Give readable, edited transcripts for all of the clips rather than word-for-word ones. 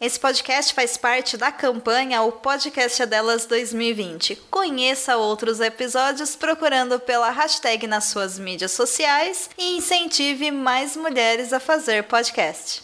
Esse podcast faz parte da campanha O Podcast é Delas 2020. Conheça outros episódios procurando pela hashtag nas suas mídias sociais e incentive mais mulheres a fazer podcast.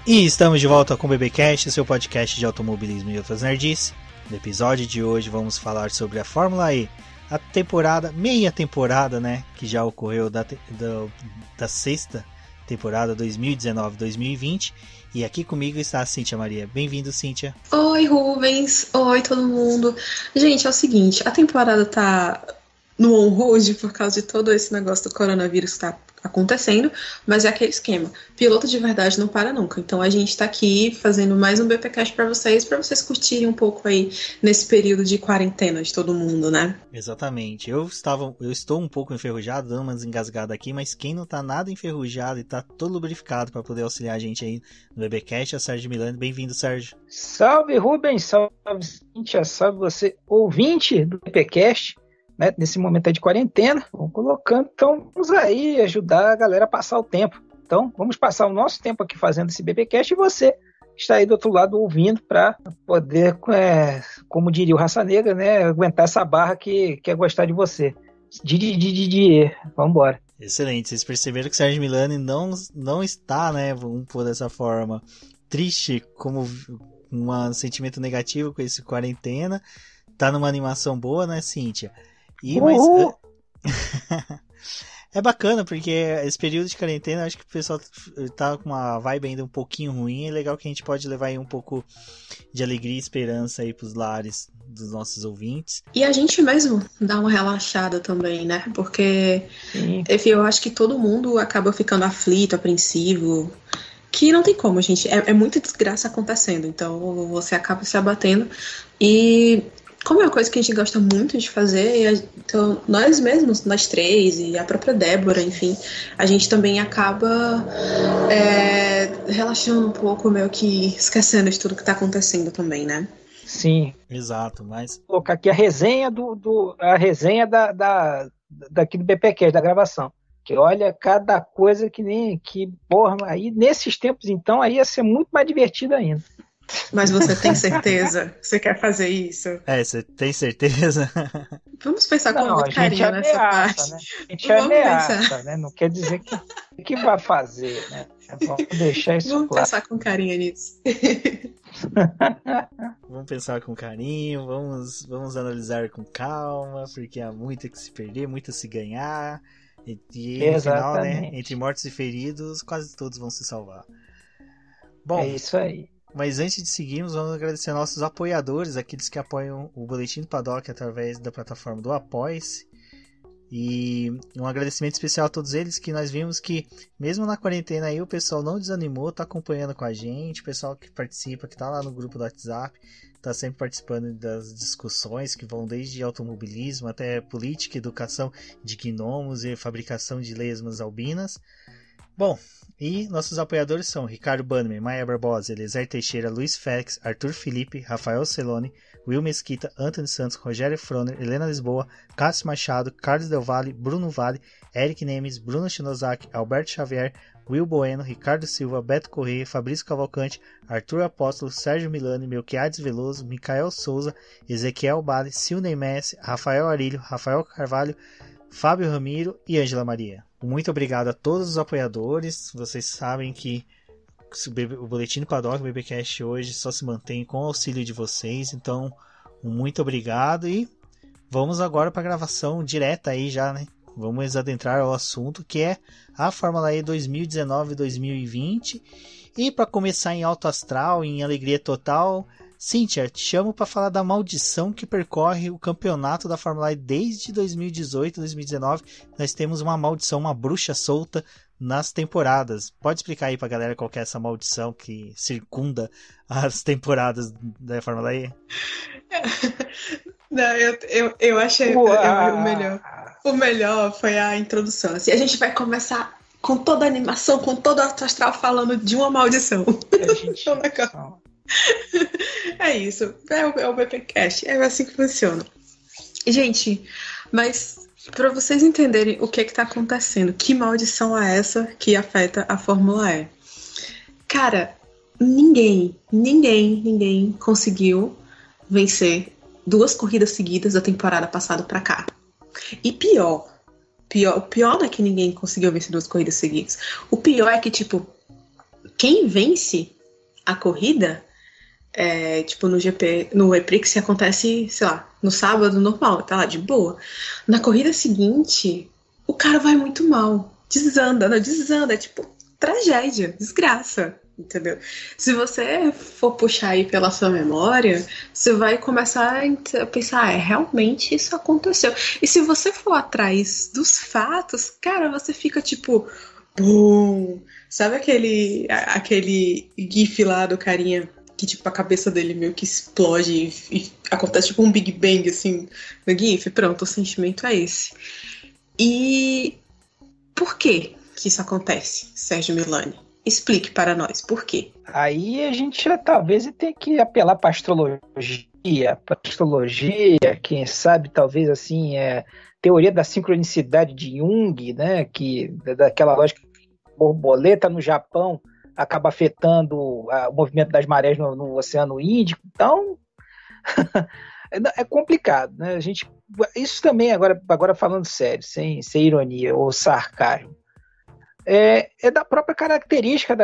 E estamos de volta com o BBcast, seu podcast de automobilismo e outras nerdices. No episódio de hoje vamos falar sobre a Fórmula E, a temporada, meia temporada, né, que já ocorreu da sexta temporada 2019-2020. E aqui comigo está a Cíntia Maria. Bem-vindo, Cíntia. Oi, Rubens. Oi, todo mundo. Gente, é o seguinte, a temporada tá no on-hold por causa de todo esse negócio do coronavírus que tá acontecendo, mas é aquele esquema. Piloto de verdade não para nunca. Então a gente tá aqui fazendo mais um BPcast para vocês curtirem um pouco aí nesse período de quarentena de todo mundo, né? Exatamente. Eu estou um pouco enferrujado, dando umas engasgadas aqui, mas quem não tá nada enferrujado e tá todo lubrificado para poder auxiliar a gente aí no BBcast é o Sérgio Milani. Bem-vindo, Sérgio. Salve, Rubens. Salve, Cíntia. Salve você, ouvinte do BBcast. Né, nesse momento aí de quarentena, vamos colocando, então vamos aí ajudar a galera a passar o tempo. Então vamos passar o nosso tempo aqui fazendo esse BBcast e você está aí do outro lado ouvindo para poder, como diria o Raça Negra, né, aguentar essa barra que quer gostar de você. Vamos embora. Excelente, vocês perceberam que o Sérgio Milani não está, né, vamos pôr dessa forma, triste, como um sentimento negativo com esse quarentena, tá numa animação boa, né, Cíntia? Mas é bacana, porque esse período de quarentena, acho que o pessoal tá com uma vibe ainda um pouquinho ruim. É legal que a gente pode levar aí um pouco de alegria e esperança aí pros lares dos nossos ouvintes. E a gente mesmo dá uma relaxada também, né? Porque enfim, eu acho que todo mundo acaba ficando aflito, apreensivo, que não tem como, gente. É muita desgraça acontecendo, então você acaba se abatendo. E como é uma coisa que a gente gosta muito de fazer, então nós mesmos, nós três e a própria Débora, enfim, a gente também acaba relaxando um pouco, meio que esquecendo de tudo que está acontecendo também, né? Sim. Exato, mas vou colocar aqui a resenha a resenha daqui do BPcast, da gravação. Que olha, cada coisa porra, aí nesses tempos então, aí ia ser muito mais divertido ainda. Mas você tem certeza? Você quer fazer isso? Você tem certeza? Vamos pensar com muito carinho nessa parte. Né? A gente ameaça, né? Não quer dizer que vai fazer, né? Vamos deixar isso claro. Vamos pensar com carinho nisso. Vamos pensar com carinho, vamos analisar com calma, porque há muito que se perder, muito a se ganhar. E no final, né, entre mortos e feridos, quase todos vão se salvar. Bom, é isso aí. Mas antes de seguirmos, vamos agradecer a nossos apoiadores, aqueles que apoiam o Boletim do Paddock através da plataforma do Apoia-se. E um agradecimento especial a todos eles, que nós vimos que mesmo na quarentena aí o pessoal não desanimou, tá acompanhando com a gente, o pessoal que participa, que tá lá no grupo do WhatsApp, tá sempre participando das discussões que vão desde automobilismo até política, educação de gnomos e fabricação de lesmas albinas. Bom, e nossos apoiadores são Ricardo Bannerman, Maia Barbosa, Eliezer Teixeira, Luiz Félix, Arthur Felipe, Rafael Celone, Will Mesquita, Antônio Santos, Rogério Froner, Helena Lisboa, Cássio Machado, Carlos Del Valle, Bruno Vale, Eric Nemes, Bruno Shinozaki, Alberto Xavier, Will Bueno, Ricardo Silva, Beto Correia, Fabrício Cavalcante, Arthur Apóstolo, Sérgio Milani, Melquiades Veloso, Micael Souza, Ezequiel Bale, Silney Messi, Rafael Arilho, Rafael Carvalho, Fábio Ramiro e Ângela Maria. Muito obrigado a todos os apoiadores. Vocês sabem que o Boletim do Paddock, o BBcast hoje só se mantém com o auxílio de vocês. Então, muito obrigado e vamos agora para a gravação direta aí já, né? Vamos adentrar ao assunto que é a Fórmula E 2019-2020. E para começar em alto astral, em alegria total, Cíntia, te chamo para falar da maldição que percorre o campeonato da Fórmula E desde 2018, 2019. Nós temos uma maldição, uma bruxa solta nas temporadas. Pode explicar aí pra galera qual que é essa maldição que circunda as temporadas da Fórmula E? Não, eu achei o melhor. O melhor foi a introdução. Assim, a gente vai começar com toda a animação, com todo o alto astral falando de uma maldição. É isso. É o BPcast. É assim que funciona. Gente, mas para vocês entenderem o que está acontecendo, que maldição é essa que afeta a Fórmula E? Cara, ninguém conseguiu vencer 2 corridas seguidas da temporada passada para cá. E pior não é que ninguém conseguiu vencer 2 corridas seguidas. O pior é que, tipo, quem vence a corrida, tipo, no GP, no E-Prix, acontece, sei lá, no sábado normal, tá lá de boa. Na corrida seguinte, o cara vai muito mal. Desanda, é tipo, tragédia, desgraça. Entendeu? Se você for puxar aí pela sua memória, você vai começar a pensar, realmente isso aconteceu. E se você for atrás dos fatos, cara, você fica tipo, bum! Sabe aquele gif lá do carinha que tipo a cabeça dele meio que explode e acontece tipo um Big Bang assim no gif? Pronto, o sentimento é esse. E por que isso acontece, Sérgio Milani? Explique para nós, por quê? Aí a gente talvez tem que apelar para astrologia, quem sabe talvez assim, teoria da sincronicidade de Jung, né, que daquela lógica que borboleta no Japão acaba afetando o movimento das marés no Oceano Índico. Então, é complicado, né? Isso também, agora falando sério, sem ironia ou sarcasmo, é da própria característica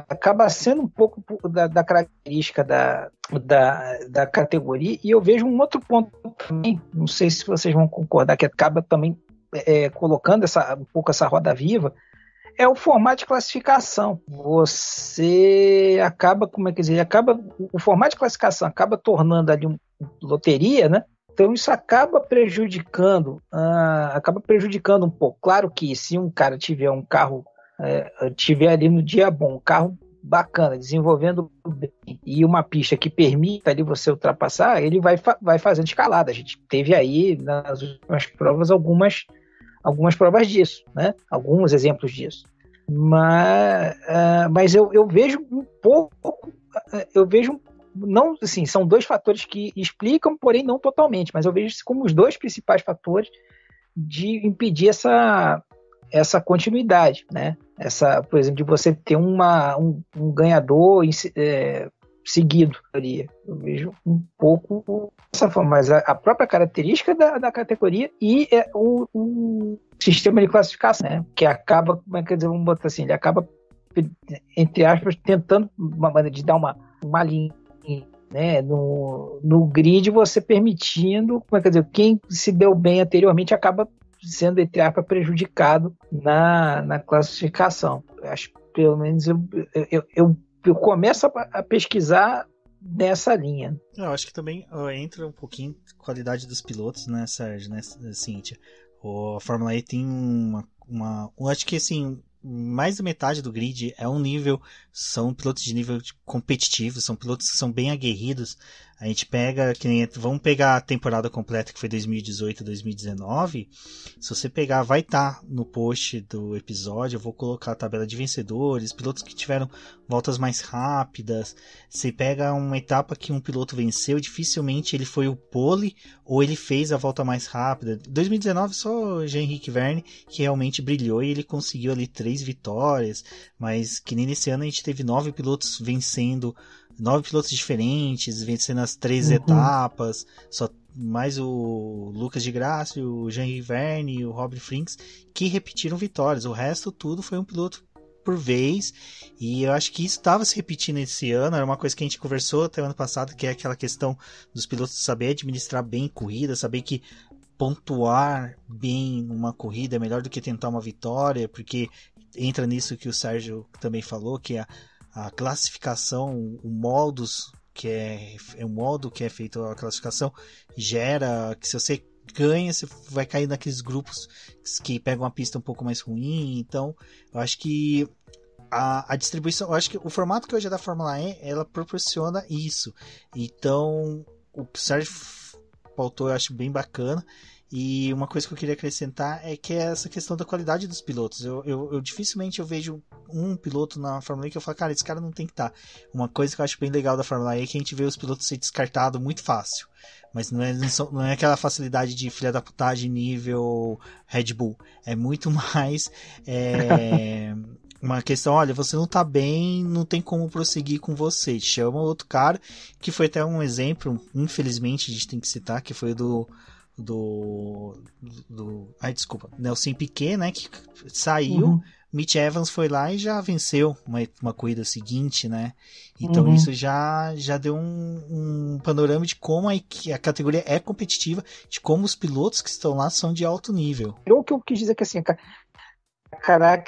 acaba sendo um pouco da característica da categoria. E eu vejo um outro ponto também, não sei se vocês vão concordar, que acaba também colocando um pouco essa roda viva, é o formato de classificação. Você acaba, o formato de classificação acaba tornando ali uma loteria, né? Então isso acaba prejudicando um pouco. Claro que se um cara tiver um carro, tiver ali no dia bom, um carro bacana, desenvolvendo bem, e uma pista que permita ali você ultrapassar, ele vai fazendo escalada. A gente teve aí nas últimas provas algumas provas disso, né? Alguns exemplos disso. Mas eu vejo um pouco, não, assim, são 2 fatores que explicam, porém não totalmente, mas eu vejo isso como os 2 principais fatores de impedir essa continuidade, né? Por exemplo, de você ter um ganhador seguido ali. Eu vejo um pouco dessa forma, mas a própria característica da categoria e o sistema de classificação, né? Que acaba, vamos botar assim, ele acaba, entre aspas, tentando uma maneira de dar uma linha, né, no grid, você permitindo, quem se deu bem anteriormente acaba sendo, entre aspas, prejudicado na classificação. Eu acho, pelo menos eu começo a pesquisar nessa linha. Eu acho que também entra um pouquinho a qualidade dos pilotos, né, Sérgio, né, Cíntia? A Fórmula E tem eu acho que assim, mais da metade do grid são pilotos de nível competitivo, são pilotos que são bem aguerridos. A gente vamos pegar a temporada completa que foi 2018 2019. Se você pegar, vai estar no post do episódio, eu vou colocar a tabela de vencedores, pilotos que tiveram voltas mais rápidas. Você pega uma etapa que um piloto venceu, dificilmente ele foi o pole ou ele fez a volta mais rápida. 2019 só Jean-Henrique Verne que realmente brilhou e ele conseguiu ali 3 vitórias, mas que nem nesse ano a gente teve 9 pilotos vencendo, 9 pilotos diferentes, vencendo as 3 etapas, só mais o Lucas de Grassi, o Jean-Henrique Verne e o Rob Frinks que repetiram vitórias. O resto tudo foi um piloto por vez, e eu acho que isso estava se repetindo esse ano. Era uma coisa que a gente conversou até o ano passado, que é aquela questão dos pilotos saber administrar bem corrida, saber que pontuar bem uma corrida é melhor do que tentar uma vitória, porque entra nisso que o Sérgio também falou, que a classificação, o modus, que é o modo que é feito a classificação, gera que se você ganha, você vai cair naqueles grupos que pegam uma pista um pouco mais ruim. Então, eu acho que a distribuição, eu acho que o formato que hoje é da Fórmula E, ela proporciona isso. Então, o que o Sérgio pautou eu acho bem bacana. E uma coisa que eu queria acrescentar é que é essa questão da qualidade dos pilotos. Eu dificilmente eu vejo um piloto na Fórmula E que eu falo, cara, esse cara não tem que estar. Uma coisa que eu acho bem legal da Fórmula E é que a gente vê os pilotos ser descartados muito fácil. Mas não é aquela facilidade de filha da putagem nível Red Bull. É muito mais uma questão, olha, você não tá bem, não tem como prosseguir com você. Chama outro cara, que foi até um exemplo, infelizmente a gente tem que citar, que foi Nelson Piquet, né, que saiu, Mitch Evans foi lá e já venceu uma corrida seguinte, né, então isso já deu um panorama de como a categoria é competitiva, de como os pilotos que estão lá são de alto nível. O que eu quis dizer que assim,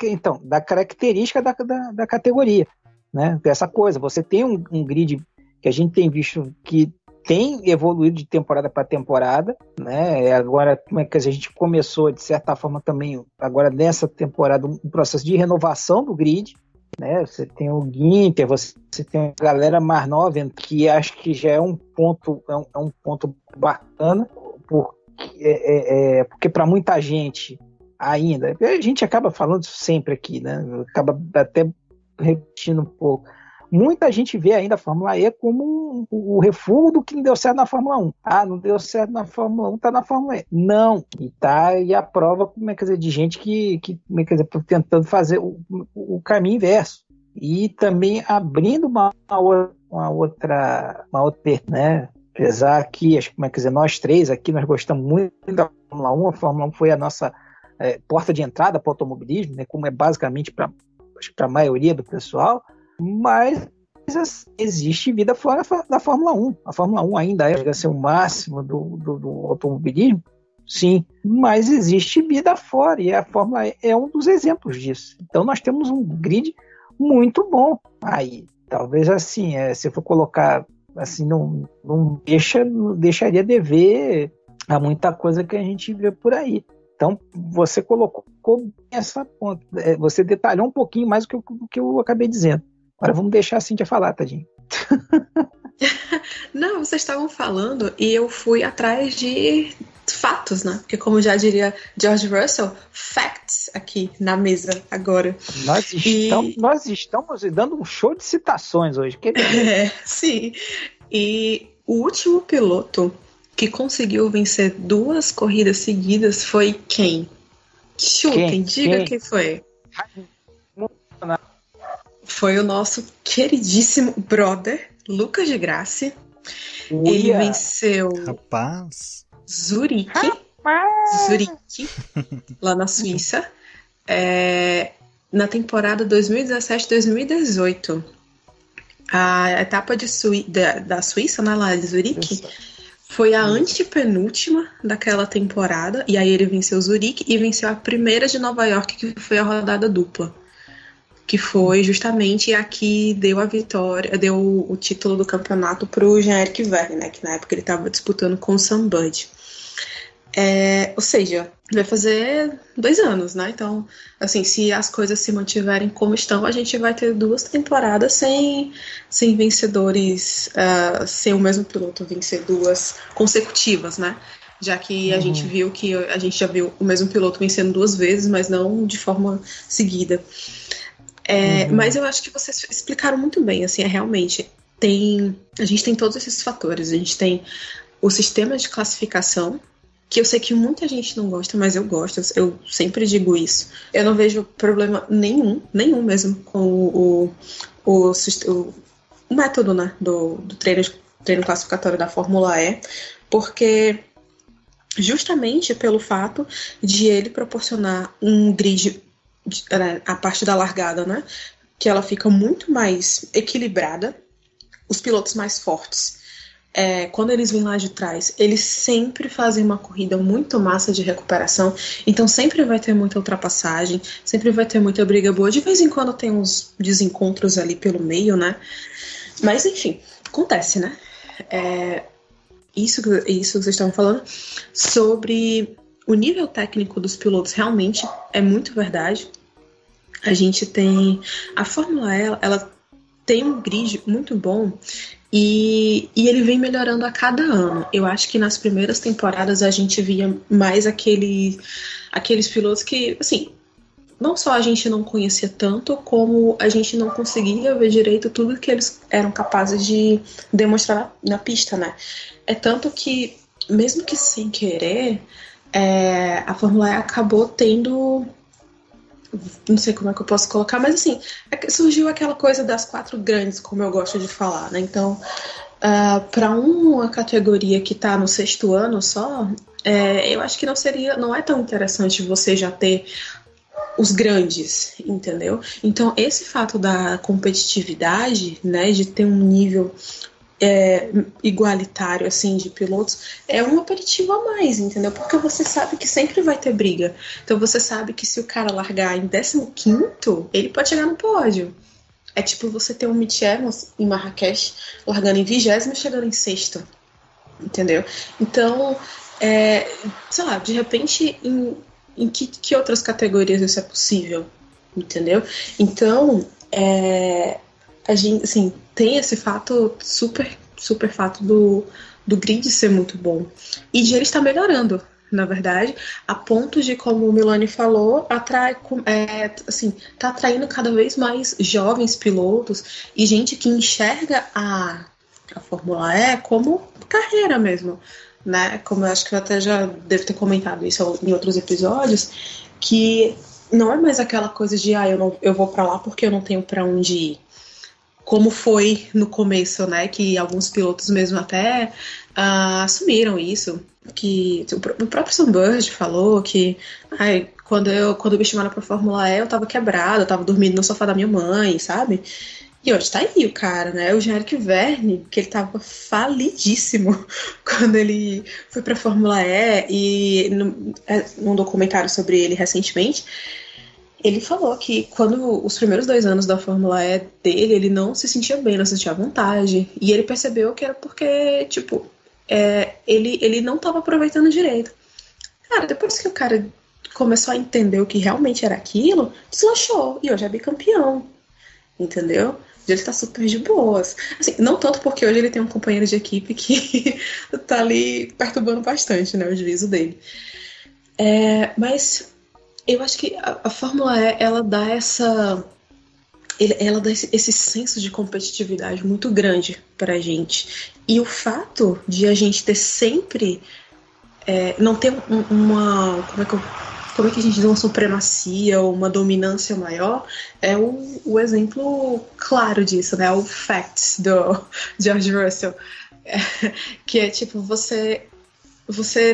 então, da característica da categoria, né, essa coisa, você tem um grid que a gente tem visto que tem evoluído de temporada para temporada, né? Agora, como é que a gente começou, de certa forma, também, agora nessa temporada, um processo de renovação do grid, né? Você tem o Ginter, você tem a galera mais nova, que acho que já é um ponto bacana, porque para muita gente ainda, a gente acaba falando isso sempre aqui, né? Acaba até repetindo um pouco. Muita gente vê ainda a Fórmula E como o refúgio do que não deu certo na Fórmula 1. Ah, não deu certo na Fórmula 1, tá na Fórmula E. Não. E a prova, como é que dizer, de gente que tentando fazer o caminho inverso. E também abrindo uma outra, né? Apesar que, como é que dizer, nós três aqui, nós gostamos muito da Fórmula 1. A Fórmula 1 foi a nossa porta de entrada para o automobilismo, né? Como é basicamente para a maioria do pessoal. Mas existe vida fora da Fórmula 1. A Fórmula 1 ainda chega a ser o máximo do automobilismo, sim, mas existe vida fora, e a Fórmula E é um dos exemplos disso. Então nós temos um grid muito bom. Aí, talvez assim, se for colocar assim, não deixaria de ver a muita coisa que a gente vê por aí. Então, você colocou essa ponta, você detalhou um pouquinho mais do que eu acabei dizendo. Agora vamos deixar a Cíntia falar, tadinho. Não, vocês estavam falando e eu fui atrás de fatos, né? Porque como já diria George Russell, facts aqui na mesa agora. Nós estamos dando um show de citações hoje. Sim. E o último piloto que conseguiu vencer 2 corridas seguidas foi quem? Chutem, diga quem foi. Foi o nosso queridíssimo brother, Lucas de Grassi. Ele venceu Zurique, lá na Suíça, na temporada 2017-2018. A etapa da Suíça, né, lá de Zurique, foi a antepenúltima daquela temporada. E aí ele venceu Zurique e venceu a primeira de Nova York, que foi a rodada dupla. Que foi justamente a que deu a vitória, deu o título do campeonato para o Jean-Eric Vergne, né, que na época ele estava disputando com o Sam Bud. Ou seja, vai fazer 2 anos, né? Então, assim, se as coisas se mantiverem como estão, a gente vai ter 2 temporadas sem vencedores, sem o mesmo piloto vencer 2 consecutivas, né? Já que a gente já viu o mesmo piloto vencendo 2 vezes, mas não de forma seguida. Mas eu acho que vocês explicaram muito bem, assim, realmente a gente tem todos esses fatores. A gente tem o sistema de classificação, que eu sei que muita gente não gosta, mas eu gosto, eu sempre digo isso. Eu não vejo problema nenhum mesmo com o método, né, do treino classificatório da Fórmula E, porque justamente pelo fato de ele proporcionar um grid, a parte da largada, né, que ela fica muito mais equilibrada, os pilotos mais fortes, quando eles vêm lá de trás, eles sempre fazem uma corrida muito massa de recuperação, então sempre vai ter muita ultrapassagem, sempre vai ter muita briga boa, de vez em quando tem uns desencontros ali pelo meio, né, mas enfim, acontece, né. isso que vocês estavam falando, sobre o nível técnico dos pilotos, realmente é muito verdade. A gente tem... A Fórmula E, ela tem um grid muito bom e ele vem melhorando a cada ano. Eu acho que nas primeiras temporadas a gente via mais aqueles pilotos que, assim, não só a gente não conhecia tanto, como a gente não conseguia ver direito tudo que eles eram capazes de demonstrar na pista, né? É tanto que, mesmo que sem querer, a Fórmula E acabou tendo... Não sei como é que eu posso colocar, mas assim, surgiu aquela coisa das 4 grandes, como eu gosto de falar, né? Então, para uma categoria que está no 6º ano só, eu acho que não é tão interessante você já ter os grandes, entendeu? Então, esse fato da competitividade, né, de ter um nível igualitário, assim, de pilotos, é um aperitivo a mais, entendeu? Porque você sabe que sempre vai ter briga. Então, você sabe que se o cara largar em 15º, ele pode chegar no pódio. É tipo você ter um Mitch Evans em Marrakech largando em 20º e chegando em 6º, entendeu? Então, sei lá, de repente, em que outras categorias isso é possível, entendeu? Então, a gente, assim, tem esse fato, super fato do grid ser muito bom. E de ele estar melhorando, na verdade, a ponto de, como o Milani falou, tá atraindo cada vez mais jovens pilotos e gente que enxerga a Fórmula E como carreira mesmo, né? Como eu acho que eu até já devo ter comentado isso em outros episódios, que não é mais aquela coisa de eu vou pra lá porque eu não tenho pra onde ir. Como foi no começo, né? Que alguns pilotos mesmo até assumiram isso. Que o próprio Sam Bird falou que quando me chamaram pra Fórmula E, eu tava quebrado, eu tava dormindo no sofá da minha mãe, sabe? E hoje tá aí o cara, né? O Jean-Eric Vergne, que ele tava falidíssimo quando ele foi pra Fórmula E, e num documentário sobre ele recentemente, ele falou que quando os primeiros 2 anos da Fórmula E dele, ele não se sentia bem, não se sentia à vontade. E ele percebeu que era porque, tipo, ele não estava aproveitando direito. Cara, depois que o cara começou a entender o que realmente era aquilo, deslanchou. E hoje é bicampeão, entendeu? Hoje ele tá super de boas. Assim, não tanto porque hoje ele tem um companheiro de equipe que tá ali perturbando bastante, né, o juízo dele. Mas... eu acho que a Fórmula E, ela dá esse senso de competitividade muito grande pra gente. E o fato de a gente ter sempre não ter uma... Como é que a gente diz? Uma supremacia ou uma dominância maior é o exemplo claro disso, né? O Facts do George Russell. Que é tipo, você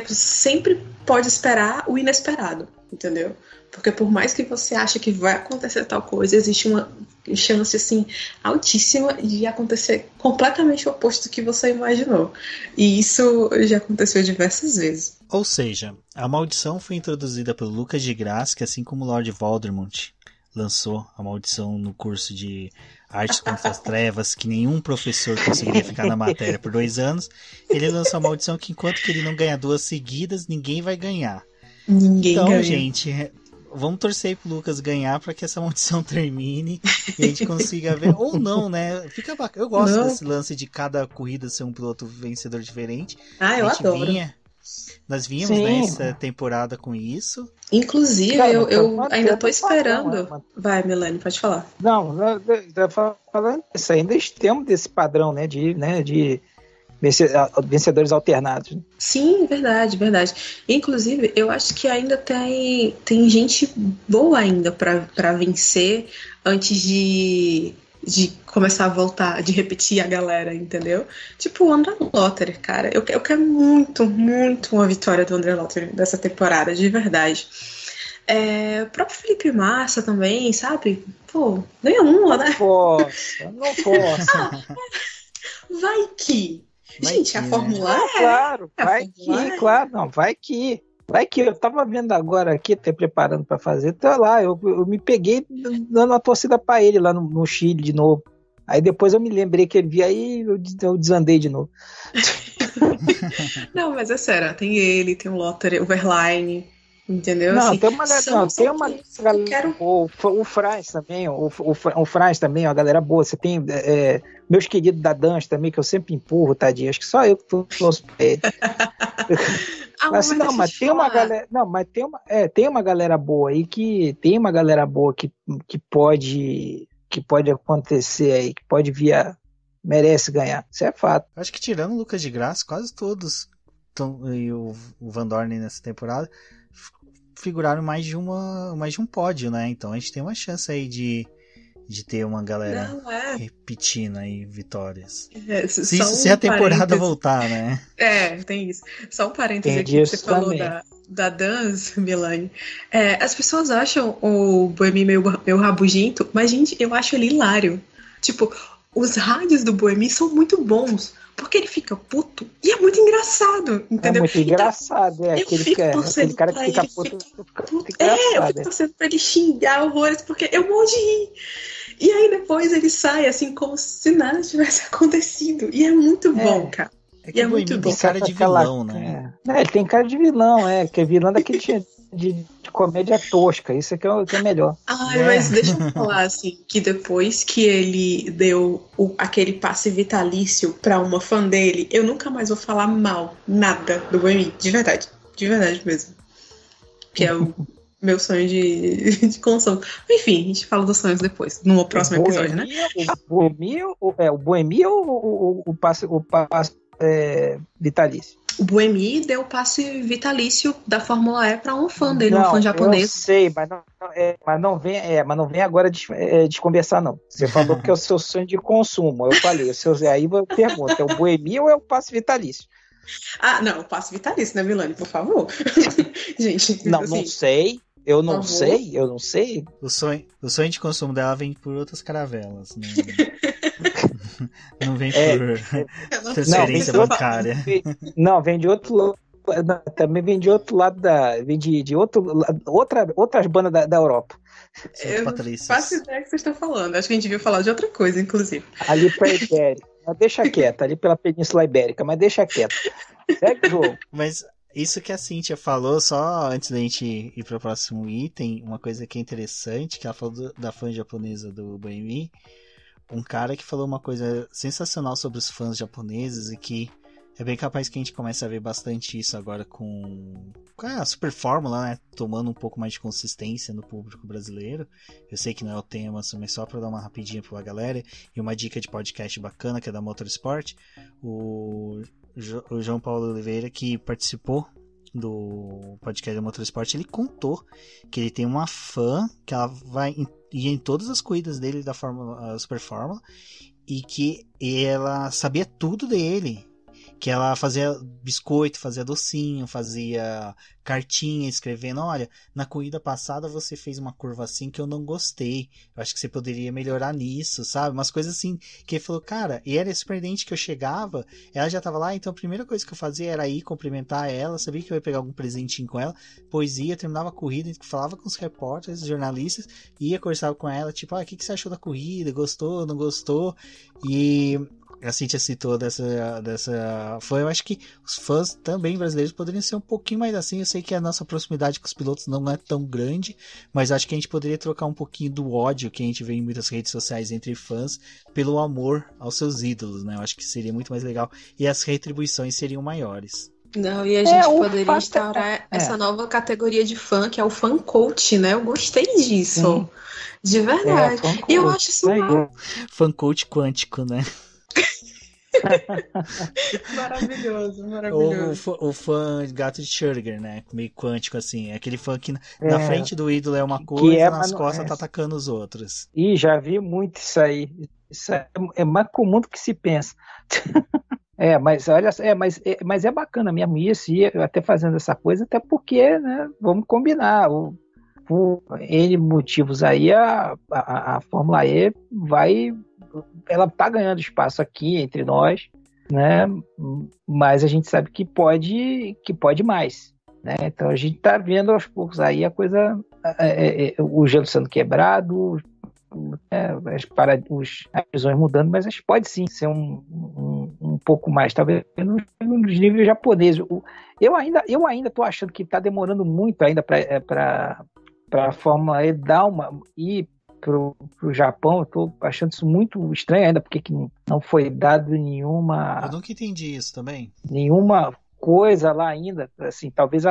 sempre pode esperar o inesperado, entendeu? Porque por mais que você ache que vai acontecer tal coisa, existe uma chance, assim, altíssima de acontecer completamente o oposto do que você imaginou. E isso já aconteceu diversas vezes. Ou seja, a maldição foi introduzida pelo Lucas de Graça, que assim como Lord Voldemort lançou a maldição no curso de Artes contra as Trevas, que nenhum professor conseguiria ficar na matéria por 2 anos, ele lançou a maldição que enquanto que ele não ganhar 2 seguidas, ninguém vai ganhar. Então, ganha. Gente, vamos torcer pro Lucas ganhar para que essa maldição termine e a gente consiga ver, ou não, né? Fica bacana. Eu gosto desse lance de cada corrida ser um piloto vencedor diferente. Eu adoro. Nós vínhamos nessa temporada com isso. Inclusive, eu ainda tô esperando. Vai, Milani, pode falar. Não, falando isso, ainda temos desse padrão, né, de vencedores alternados. Sim, verdade. Inclusive, eu acho que ainda tem gente boa ainda pra vencer antes de começar a voltar, de repetir a galera, entendeu? Tipo o André Lotterer, cara. Eu quero muito, muito uma vitória do André Lotterer dessa temporada, de verdade. O próprio Felipe Massa também, sabe? Pô, ganha uma, né? Não posso. Vai que... Gente, a Fórmula E... Claro, vai que... Vai que eu tava vendo agora aqui, até preparando pra fazer, tá lá, eu me peguei dando uma torcida pra ele lá no Chile de novo. Aí depois eu me lembrei que ele via, aí eu desandei de novo. Não, mas é sério, tem ele, tem o Lotter, o Verlaine, entendeu? Não, assim, tem uma galera boa. O Franz também, o Franz também, uma galera boa. Você tem meus queridos da Dance também, que eu sempre empurro, tadinho. Acho que só eu que torço pra ele. Mas tem uma galera. Não, mas tem uma galera boa aí que pode acontecer aí, que pode merece ganhar. Isso é fato. Acho que tirando o Lucas de Graça, quase todos e o Van Dorn nessa temporada figuraram mais de um pódio, né? Então a gente tem uma chance aí de ter uma galera repetindo aí vitórias. Se a temporada voltar, né? Tem isso. Só um parênteses aqui que você falou da Dance, Milani. As pessoas acham o Boemi meio rabugento, mas, gente, eu acho ele hilário. Tipo, os rádios do Boemi são muito bons, porque ele fica puto e é muito engraçado, entendeu? É muito engraçado, aquele cara que fica puto. Eu fico torcendo pra ele xingar horrores, porque eu morro de rir. E aí depois ele sai, assim, como se nada tivesse acontecido. E é muito bom, cara. E é muito bom. Tem cara de vilão, né? Ele tem cara de vilão, que é vilão daquele de comédia tosca. Isso é que é melhor. Mas deixa eu falar, assim, que depois que ele deu aquele passe vitalício pra uma fã dele, eu nunca mais vou falar nada do Boemi, de verdade mesmo. Que é o meu sonho de consumo. Enfim, a gente fala dos sonhos depois, no próximo episódio, né? O Boemi ou o passe vitalício? O Boemi deu o passe vitalício da Fórmula E para um fã dele, um fã japonês. Eu sei, mas não vem agora desconversar, não. Você falou que é o seu sonho de consumo. Eu falei, aí eu pergunto, é o Boemi ou é o passe vitalício? Não, o passe vitalício, né, Milani? Por favor. Gente, não sei. Eu não sei. O sonho de consumo dela vem por outras caravelas, né? Não vem por transferência bancária. Não, vem de outro lado. Também vem de outro lado vem de outras bandas da Europa. Eu faço ideia que vocês estão falando. Acho que a gente devia falar de outra coisa, inclusive. Ali pra Ibérica. Mas deixa quieto, ali pela Península Ibérica, mas deixa quieto. Segue o jogo. Mas isso que a Cíntia falou, só antes da gente ir para o próximo item, uma coisa que é interessante, que ela falou da fã japonesa do Boemi, um cara que falou uma coisa sensacional sobre os fãs japoneses e que é bem capaz que a gente comece a ver bastante isso agora com a Super Fórmula, né? Tomando um pouco mais de consistência no público brasileiro. Eu sei que não é o tema, mas só para dar uma rapidinha pra galera e uma dica de podcast bacana que é da Motorsport. O João Paulo Oliveira, que participou do podcast da Motorsport, ele contou que ele tem uma fã que ela vai ir em todas as corridas dele da Super Fórmula e que ela sabia tudo dele. Que ela fazia biscoito, fazia docinho, fazia cartinha escrevendo, olha, na corrida passada você fez uma curva assim que eu não gostei, eu acho que você poderia melhorar nisso, sabe? Umas coisas assim, que ele falou, cara, e era surpreendente que eu chegava, ela já tava lá, então a primeira coisa que eu fazia era ir cumprimentar ela, sabia que eu ia pegar algum presentinho com ela, poesia, terminava a corrida, falava com os repórteres, jornalistas, ia conversar com ela, tipo, o que você achou da corrida, gostou, não gostou? E a Cíntia citou dessa fã. Eu acho que os fãs também brasileiros poderiam ser um pouquinho mais assim. Eu sei que a nossa proximidade com os pilotos não é tão grande, mas acho que a gente poderia trocar um pouquinho do ódio que a gente vê em muitas redes sociais entre fãs pelo amor aos seus ídolos, né? Eu acho que seria muito mais legal e as retribuições seriam maiores. Não, e a gente poderia instaurar essa nova categoria de fã, que é o fan coach, né? Eu gostei disso. Sim. De verdade. E eu acho isso fan coach quântico, né? Maravilhoso. O fã gato de Schrödinger, né? Meio quântico, assim. Aquele fã que na frente do ídolo é uma coisa e nas costas tá atacando os outros. Ih, já vi muito isso aí. Isso é mais comum do que se pensa. Mas olha, mas é bacana mesmo isso, e até fazendo essa coisa, até porque, né, vamos combinar, por N motivos aí, a Fórmula E ela tá ganhando espaço aqui entre nós, né, mas a gente sabe que pode mais, né, então a gente tá vendo aos poucos aí a coisa, o gelo sendo quebrado, as visões mudando, mas acho que pode sim ser um pouco mais, talvez não nos níveis japoneses. Eu ainda tô achando que tá demorando muito ainda para a Fórmula E ir pro Japão. Eu tô achando isso muito estranho ainda, porque que não foi dado nenhuma... Eu nunca entendi isso também. Nenhuma coisa lá ainda, assim, talvez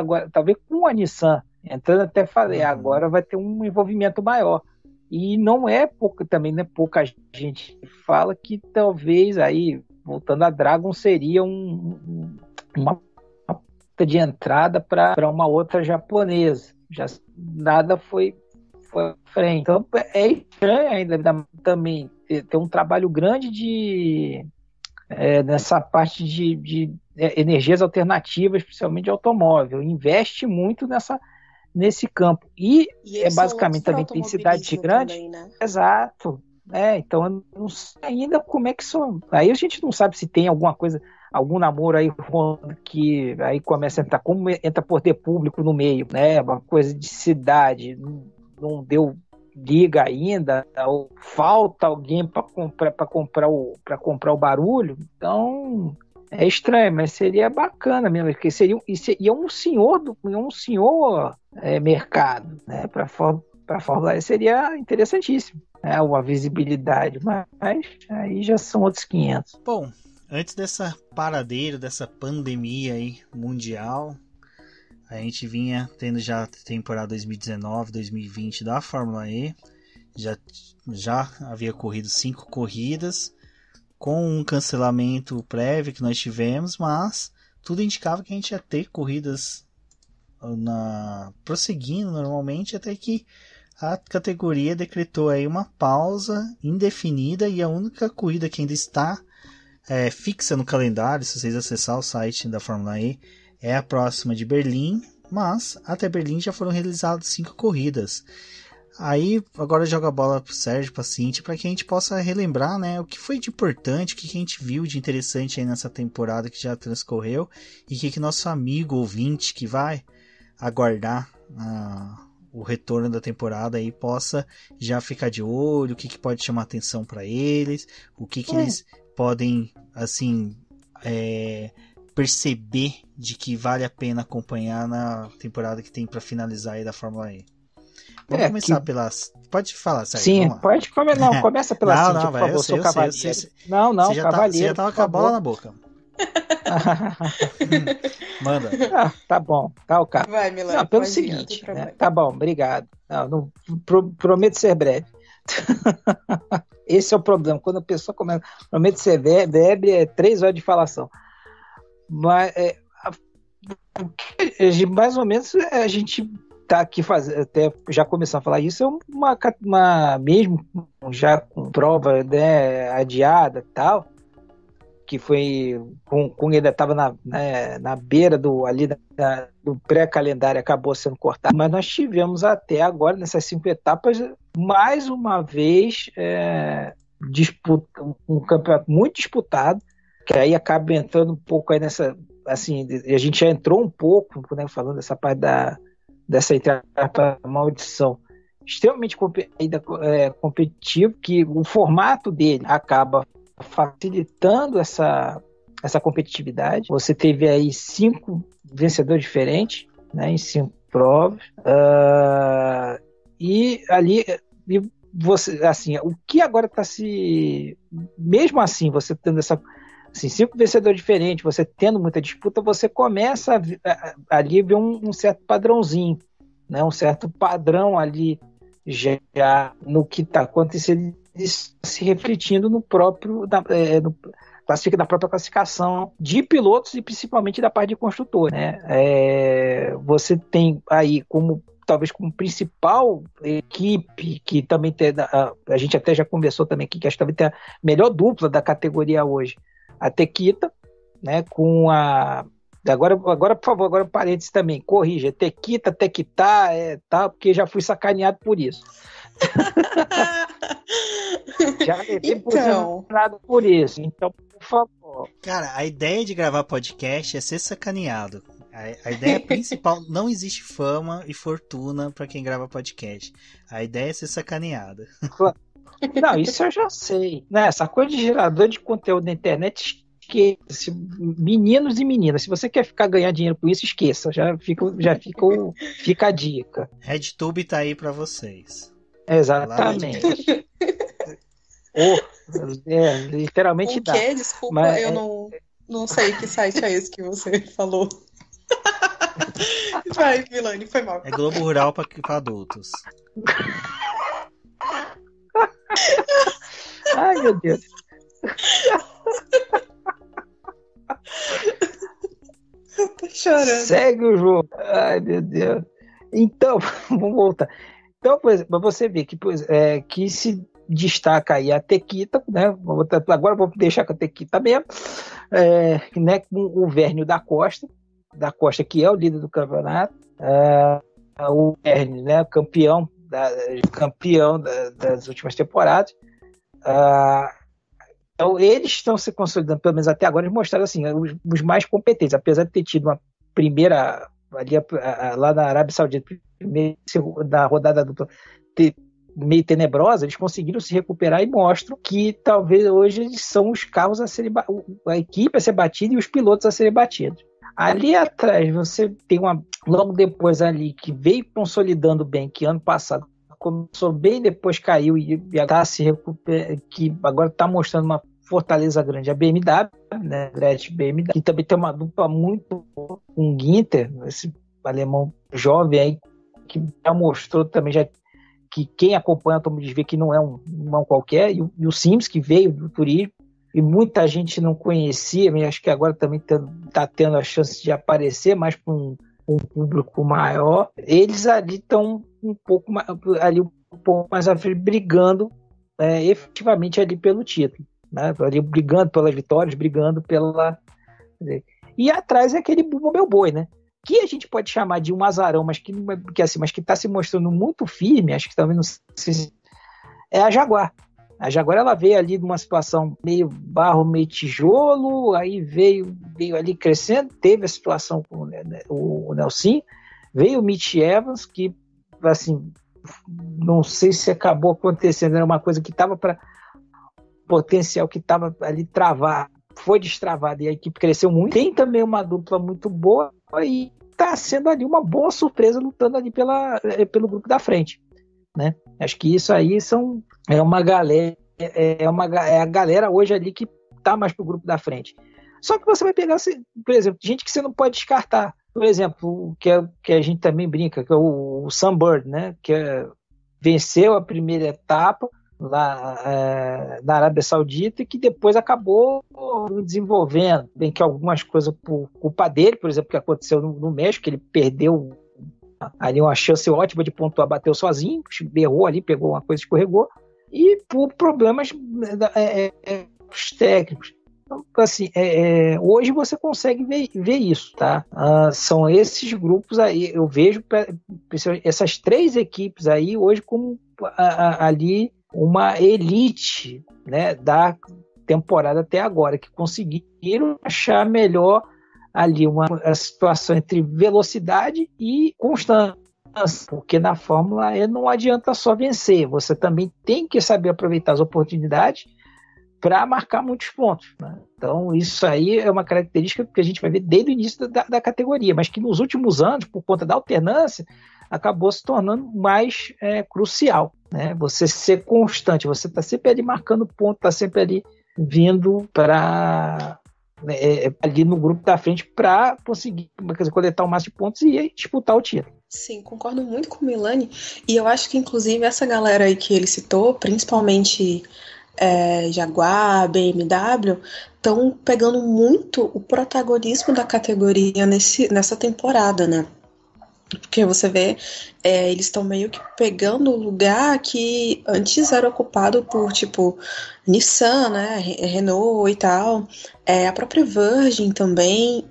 com a Nissan entrando, até falei, agora vai ter um envolvimento maior. E não é pouca, também não é pouca gente que fala que talvez aí, voltando a Dragon, seria uma porta de entrada para uma outra japonesa. Já nada foi à frente. Então é estranho ainda também ter um trabalho grande nessa parte de energias alternativas, especialmente de automóvel. Investe muito nesse campo. E é basicamente também tem cidade grande. Também, né? Exato. Então eu não sei ainda como é que são. Aí a gente não sabe se tem alguma coisa, algum namoro aí que aí começa a entrar, como entra poder público no meio, né? Uma coisa de cidade, não deu liga ainda, ou falta alguém para comprar o barulho. Então é estranho, mas seria bacana mesmo, porque seria um senhor mercado, né? Para a Fórmula E seria interessantíssimo, né? Uma visibilidade, mas aí já são outros 500. Bom, antes dessa paradeira, dessa pandemia aí mundial, a gente vinha tendo já a temporada 2019, 2020 da Fórmula E, já havia corrido 5 corridas, com um cancelamento prévio que nós tivemos, mas tudo indicava que a gente ia ter corridas prosseguindo normalmente, até que a categoria decretou aí uma pausa indefinida, e a única corrida que ainda está fixa no calendário, se vocês acessar o site da Fórmula E, é a próxima de Berlim, mas até Berlim já foram realizadas 5 corridas. Aí agora eu jogo a bola pro Sérgio, pra Cintia, para que a gente possa relembrar, né, o que foi de importante, o que a gente viu de interessante aí nessa temporada que já transcorreu, e que nosso amigo ouvinte que vai aguardar o retorno da temporada aí possa já ficar de olho, o que pode chamar atenção para eles, o que eles podem, assim, perceber de que vale a pena acompanhar na temporada que tem para finalizar aí da Fórmula E. Vamos começar pelas... Pode falar, Sérgio. Sim, pode começar. Não, começa pela Cintia, por favor, sou cavaleiro. Não, você cavaleiro. Você já tava com a bola na boca. Manda. Tá bom, tá o cara. Vai, Milano. Não, pelo seguinte, né? Tá bom, obrigado. Não prometo ser breve. Esse é o problema. Quando a pessoa começa, prometo ser breve, é 3 horas de falação. Mas mais ou menos a gente tá aqui fazendo, até já começando a falar isso, é uma mesmo já com prova, né, adiada e tal, que foi com ainda estava na beira do pré-calendário, acabou sendo cortado, mas nós tivemos até agora nessas 5 etapas mais uma vez um campeonato muito disputado, que aí acaba entrando um pouco aí nessa, assim, a gente já entrou um pouco, né, falando dessa parte dessa etapa maldição, extremamente competitivo, que o formato dele acaba facilitando essa competitividade. Você teve aí 5 vencedores diferentes, né, em 5 provas, e ali você, assim, o que agora está mesmo assim, você tendo essa, assim, 5 vencedores diferentes, você tendo muita disputa, você começa ali ver um certo padrãozinho, né? Um certo padrão ali já no que está acontecendo, se refletindo no próprio da própria classificação de pilotos e principalmente da parte de construtor, né? Você tem aí talvez como principal equipe, que também tem, a gente até já conversou também aqui, que acho que também tem a melhor dupla da categoria hoje, a Tequita, né, com a... Agora, por favor, agora parênteses também, corrija, Tequita, Tequitá, tá, porque já fui sacaneado por isso. Já levei por isso, então, por favor. Cara, a ideia de gravar podcast é ser sacaneado. A ideia principal, não existe fama e fortuna para quem grava podcast. A ideia é ser sacaneada. Não, isso eu já sei. Né? Essa coisa de gerador de conteúdo na internet esqueça, meninos e meninas, se você quer ganhar dinheiro com isso, esqueça, fica a dica. RedTube tá aí pra vocês. Exatamente. Literalmente dá. O quê? Desculpa, mas, eu não sei que site é esse que você falou. Vai, Milani, foi mal. É Globo Rural para adultos. Ai, meu Deus. Eu tô chorando. Segue o jogo. Ai, meu Deus. Então, vamos voltar. Então, por exemplo, você vê que se destaca aí a Tequita, né? Agora vou deixar com a Tequita mesmo, né? Com o Vernio da Costa, que é o líder do campeonato, o Vernio, né? Campeão das últimas temporadas. Então, eles estão se consolidando, pelo menos até agora, eles mostraram assim, os mais competentes, apesar de ter tido uma primeira ali lá na Arábia Saudita, na rodada dupla, meio tenebrosa, eles conseguiram se recuperar e mostram que talvez hoje eles são os carros a equipe a ser batida e os pilotos a serem batidos. Ali atrás você tem logo depois ali que veio consolidando bem, que ano passado começou bem, depois caiu e está se recuperando, que agora está mostrando uma fortaleza grande, a BMW, né, BMW, que também tem uma dupla muito boa, um Ginter, esse alemão jovem aí, que já mostrou também, que quem acompanha a Automobilismo vê que não é um qualquer, e o Sims, que veio do turismo, e muita gente não conhecia, mas acho que agora também está tendo a chance de aparecer mais para um público maior. Eles ali estão um pouco mais à frente, brigando efetivamente ali pelo título, né? Ali brigando pelas vitórias, brigando pela... E atrás é aquele Bumba Meu Boi, né? Que a gente pode chamar de um azarão, mas que está se mostrando muito firme, acho que também não sei se... é a Jaguar. A Jaguar, ela veio ali de uma situação meio barro, meio tijolo, aí veio ali crescendo, teve a situação com o Nelson, veio o Mitch Evans, que, assim, não sei se acabou acontecendo, era uma coisa que estava para potencial, que estava ali travar, foi destravado e a equipe cresceu muito. Tem também uma dupla muito boa e está sendo ali uma boa surpresa lutando ali pelo grupo da frente, né? Acho que isso aí é uma galera, é a galera hoje ali que está mais pro grupo da frente. Só que você vai pegar, por exemplo, gente que você não pode descartar. Por exemplo, que a gente também brinca, que é o Sunbird, né? Que venceu a primeira etapa lá na Arábia Saudita e que depois acabou desenvolvendo, bem que algumas coisas por culpa dele, por exemplo, que aconteceu no México, que ele perdeu ali uma chance ótima de pontuar, bateu sozinho, errou ali, pegou uma coisa, escorregou, e por problemas técnicos. Então, assim, hoje você consegue ver isso, tá? São esses grupos aí, eu vejo essas três equipes aí hoje como ali uma elite, né, da temporada até agora, que conseguiram achar melhor ali uma situação entre velocidade e constância, porque na Fórmula E não adianta só vencer, você também tem que saber aproveitar as oportunidades para marcar muitos pontos, né? Então isso aí é uma característica que a gente vai ver desde o início da categoria, mas que nos últimos anos, por conta da alternância, acabou se tornando mais crucial, né? Você ser constante, você está sempre ali marcando ponto, está sempre ali vindo para ali no grupo da frente para conseguir coletar o máximo de pontos e aí disputar o título. Sim, concordo muito com o Milani, e eu acho que inclusive essa galera aí que ele citou, principalmente Jaguar, BMW, estão pegando muito o protagonismo da categoria nessa temporada, né? Porque você vê, eles estão meio que pegando o lugar que antes era ocupado por, tipo, Nissan, né, Renault e tal, a própria Virgin também,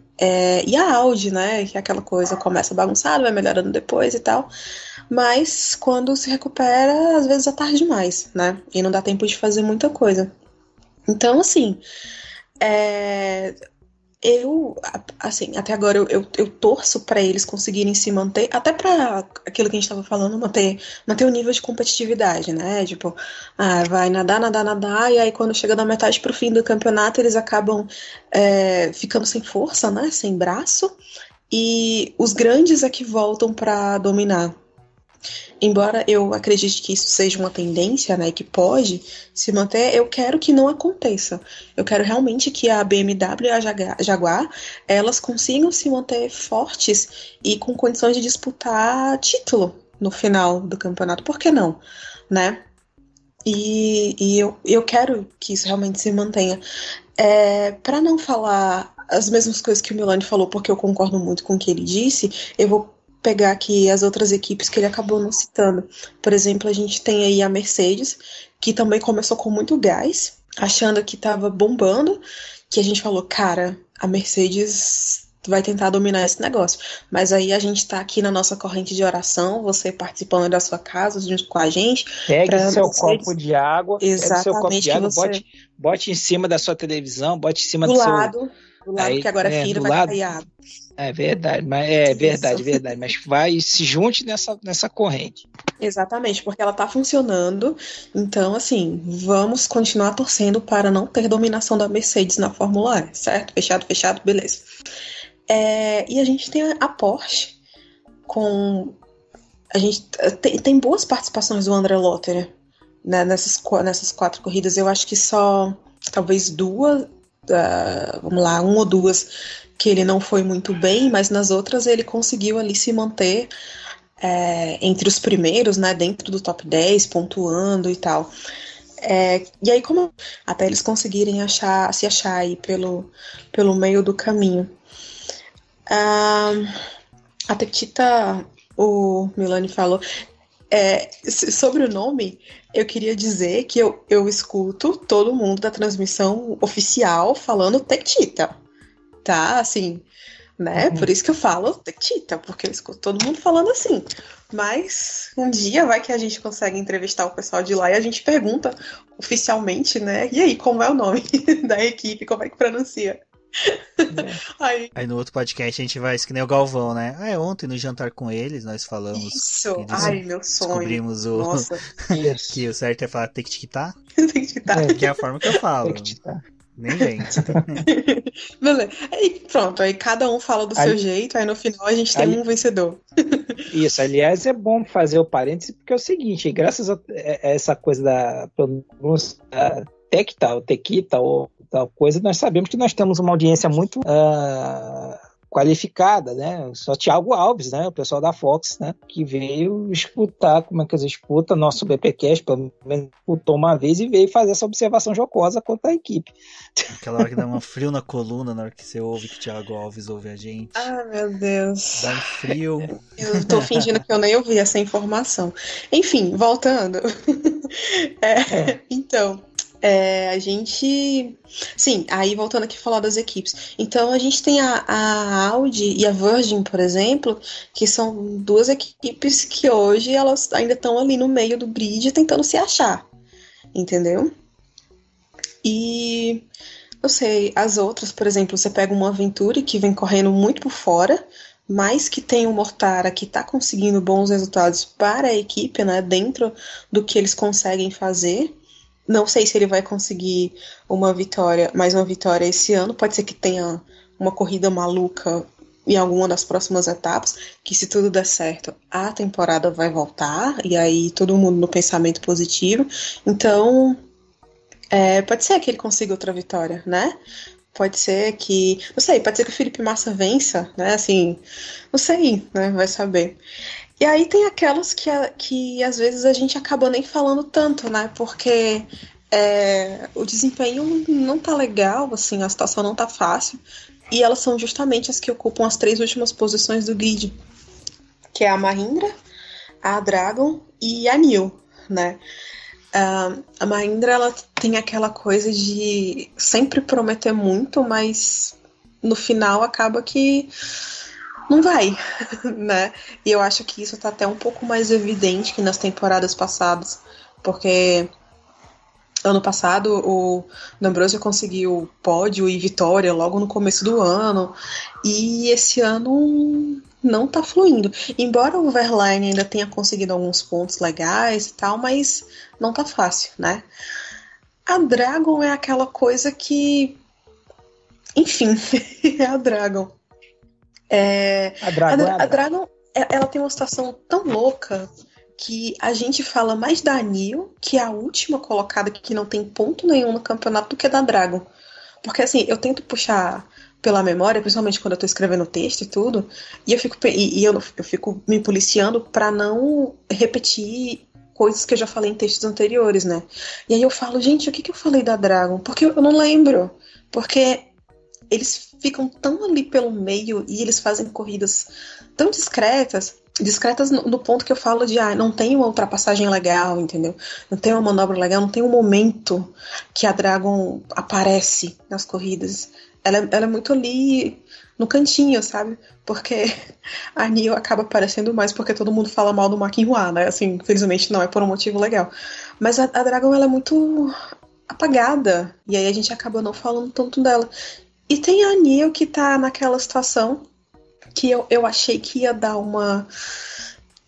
e a Audi, né, que é aquela coisa, começa bagunçada, vai melhorando depois e tal, mas quando se recupera, às vezes é tarde demais, né, e não dá tempo de fazer muita coisa. Então, assim, assim, até agora eu torço para eles conseguirem se manter, até para aquilo que a gente estava falando, manter o nível de competitividade, né? Tipo, vai nadar, e aí quando chega da metade pro fim do campeonato, eles acabam ficando sem força, né? Sem braço, e os grandes é que voltam para dominar. Embora eu acredite que isso seja uma tendência, né, que pode se manter, eu quero que não aconteça. Eu quero realmente que a BMW e a Jaguar, elas consigam se manter fortes e com condições de disputar título no final do campeonato. Por que não, né? E eu quero que isso realmente se mantenha. Para não falar as mesmas coisas que o Milani falou, porque eu concordo muito com o que ele disse, eu vou pegar aqui as outras equipes que ele acabou não citando. Por exemplo, a gente tem aí a Mercedes, que também começou com muito gás, achando que estava bombando, que a gente falou, cara, a Mercedes vai tentar dominar esse negócio. Mas aí a gente tá aqui na nossa corrente de oração, você participando da sua casa junto com a gente. Pegue seu copo de água, exatamente, bote em cima da sua televisão, bote em cima do lado, aí, que agora é fino, vai cair água. É verdade, mas vai se junte nessa corrente. Exatamente, porque ela tá funcionando, então assim, vamos continuar torcendo para não ter dominação da Mercedes na Fórmula E, certo? Fechado, beleza. E a gente tem a Porsche, a gente tem boas participações do André Lotterer, né, nessas 4 corridas. Eu acho que só talvez 2, vamos lá, 1 ou 2 que ele não foi muito bem, mas nas outras ele conseguiu ali se manter entre os primeiros, né, dentro do top 10, pontuando e tal. E aí, até eles conseguirem se achar aí pelo meio do caminho. A Tequita, o Milani falou, sobre o nome, eu queria dizer que eu escuto todo mundo da transmissão oficial falando Tequita, tá? Assim, né? Por isso que eu falo Tequita, porque eu escuto todo mundo falando assim. Mas um dia vai que a gente consegue entrevistar o pessoal de lá e a gente pergunta oficialmente, né? E aí, como é o nome da equipe? Como é que pronuncia? Aí no outro podcast a gente vai, isso que nem o Galvão, né? Ontem no jantar com eles nós falamos. Isso, meu sonho. Descobrimos que o certo é falar tem que tiquitar. Que é a forma que eu falo. Nem vem. Beleza. Aí pronto, aí cada um fala do seu jeito, aí no final a gente tem um vencedor. Isso, aliás, é bom fazer o parêntese, porque é o seguinte, graças a essa coisa da pronúncia Tequita ou tal coisa, nós sabemos que nós temos uma audiência muito qualificada, né? Só Thiago Alves, né? O pessoal da Fox, né? Que veio escutar como é que eles escutam nosso BPcast, pelo menos escutou uma vez e veio fazer essa observação jocosa contra a equipe. Aquela hora que dá um frio na coluna na hora que você ouve que o Thiago Alves ouve a gente. Meu Deus. Dá um frio. Eu tô fingindo que eu nem ouvi essa informação. Enfim, voltando. Então... a gente... Sim, aí voltando aqui a falar das equipes. Então a gente tem a Audi e a Virgin, por exemplo, que são 2 equipes que hoje elas ainda estão ali no meio do grid tentando se achar. Entendeu? E... eu sei, as outras, por exemplo, você pega uma Venturi que vem correndo muito por fora, mas que tem um Mortara que está conseguindo bons resultados para a equipe, né, dentro do que eles conseguem fazer. Não sei se ele vai conseguir mais uma vitória esse ano. Pode ser que tenha uma corrida maluca em alguma das próximas etapas, que se tudo der certo, a temporada vai voltar, e aí todo mundo no pensamento positivo. Então, pode ser que ele consiga outra vitória, né? Pode ser que... não sei, pode ser que o Felipe Massa vença, né? Assim, não sei, né? Vai saber. E aí tem aquelas que às vezes a gente acaba nem falando tanto, né? Porque o desempenho não tá legal, assim, a situação não tá fácil. E elas são justamente as que ocupam as 3 últimas posições do grid, que é a Mahindra, a Dragon e a NIO, né? A Mahindra, ela tem aquela coisa de sempre prometer muito, mas no final acaba que não vai, né? E eu acho que isso tá até um pouco mais evidente que nas temporadas passadas, porque Ano passado, o D'Ambrosio conseguiu pódio e vitória logo no começo do ano. E esse ano não tá fluindo. Embora o Verlaine ainda tenha conseguido alguns pontos legais e tal, mas não tá fácil, né? A Dragon é aquela coisa que... Enfim, é a Dragon. A Dragon, ela tem uma situação tão louca que a gente fala mais da Nio, que é a última colocada que não tem ponto nenhum no campeonato, do que da Dragon. Porque assim, eu tento puxar pela memória, principalmente quando eu tô escrevendo texto e tudo, e eu fico me policiando pra não repetir coisas que eu já falei em textos anteriores, né? E aí eu falo, gente, o que eu falei da Dragon? Porque eu não lembro. Porque eles ficam tão ali pelo meio e eles fazem corridas tão discretas no ponto que eu falo de, não tem uma ultrapassagem legal, entendeu? Não tem uma manobra legal, não tem um momento que a Dragon aparece nas corridas. Ela é muito ali no cantinho, sabe? Porque a Nio acaba aparecendo mais porque todo mundo fala mal do Maquinhua, né? Assim, infelizmente não é por um motivo legal. Mas a Dragon, ela é muito apagada, e aí a gente acaba não falando tanto dela. E tem a Nio que tá naquela situação que eu achei que ia dar uma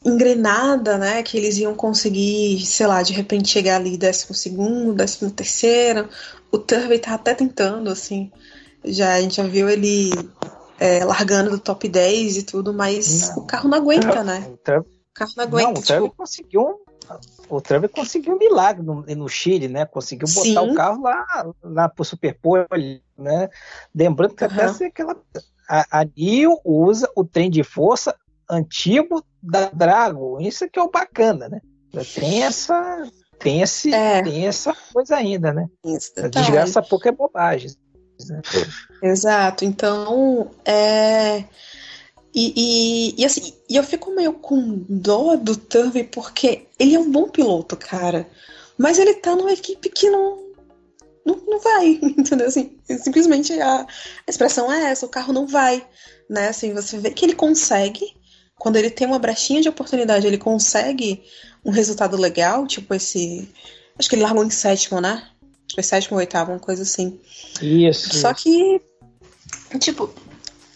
engrenada, né? Que eles iam conseguir, sei lá, de repente chegar ali 12º, 13º. O Turvey tá até tentando, assim. A gente já viu ele largando do top 10 e tudo, mas o carro não aguenta, né? O carro não aguenta. O Turvey conseguiu um milagre no Chile, né? Conseguiu botar Sim. O carro lá pro Superpole, né? Lembrando que até ser aquela... A Nio usa o trem de força antigo da Dragon. Isso que é o bacana, né? Tem essa coisa ainda, né? A desgraça pouco é bobagem. Né? Exato. Então, assim, eu fico meio com dó do Turvey porque ele é um bom piloto, cara. Mas ele tá numa equipe que não vai, entendeu? Assim, simplesmente a expressão é essa, o carro não vai, né? Assim, você vê que ele consegue, quando ele tem uma brechinha de oportunidade, ele consegue um resultado legal, tipo esse... Acho que ele largou em 7º, né? Foi 7º ou 8º, uma coisa assim. Isso. Só que, tipo,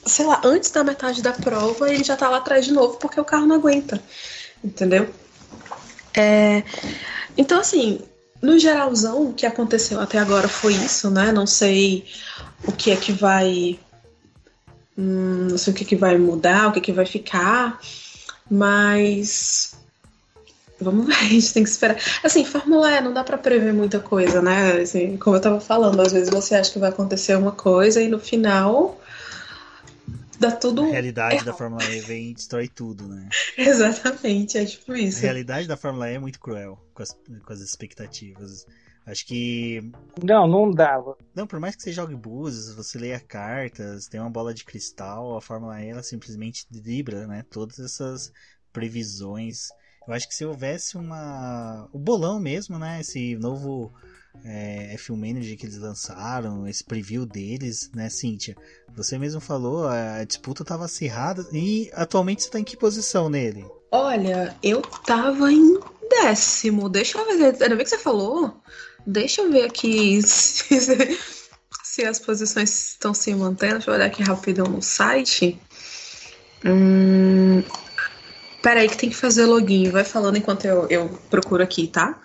sei lá, antes da metade da prova, ele já tá lá atrás de novo, porque o carro não aguenta, entendeu? Então, assim... No geralzão, o que aconteceu até agora foi isso, né? Não sei o que é que vai... não sei o que é que vai mudar, o que é que vai ficar. Mas... Vamos ver, a gente tem que esperar. Assim, Fórmula E não dá pra prever muita coisa, né? Assim, como eu tava falando, às vezes você acha que vai acontecer uma coisa e no final... dá tudo... A realidade da Fórmula E vem e destrói tudo, né? Exatamente, é tipo isso. A realidade da Fórmula E é muito cruel com as expectativas. Acho que... Não dava. Não, por mais que você jogue búzios, você leia cartas, tem uma bola de cristal, a Fórmula E ela simplesmente dribla, né? Todas essas previsões. Eu acho que se houvesse o bolão mesmo, né? Esse novo... F1 Manager que eles lançaram, esse preview deles, né, Cíntia? Você mesmo falou, a disputa estava acirrada e atualmente você está em que posição nele? Olha, eu tava em 10º, deixa eu ver, ainda bem que você falou, deixa eu ver aqui se as posições estão se mantendo, deixa eu olhar aqui rapidão no site. Peraí que tem que fazer login, vai falando enquanto eu procuro aqui, tá?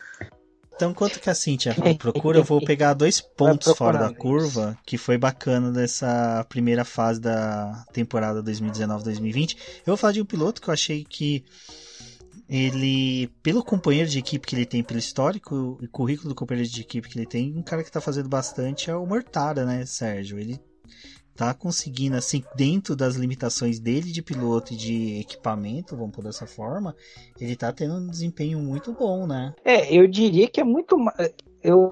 Então, enquanto que a Cíntia procura, eu vou pegar 2 pontos fora da curva, que foi bacana dessa primeira fase da temporada 2019-2020. Eu vou falar de um piloto que eu achei que ele, pelo companheiro de equipe que ele tem, pelo histórico e currículo do companheiro de equipe que ele tem, um cara que tá fazendo bastante é o Mortara, né, Sérgio? Ele tá conseguindo, assim, dentro das limitações dele de piloto e de equipamento, vamos por dessa forma, ele tá tendo um desempenho muito bom, né? Eu diria que é muito,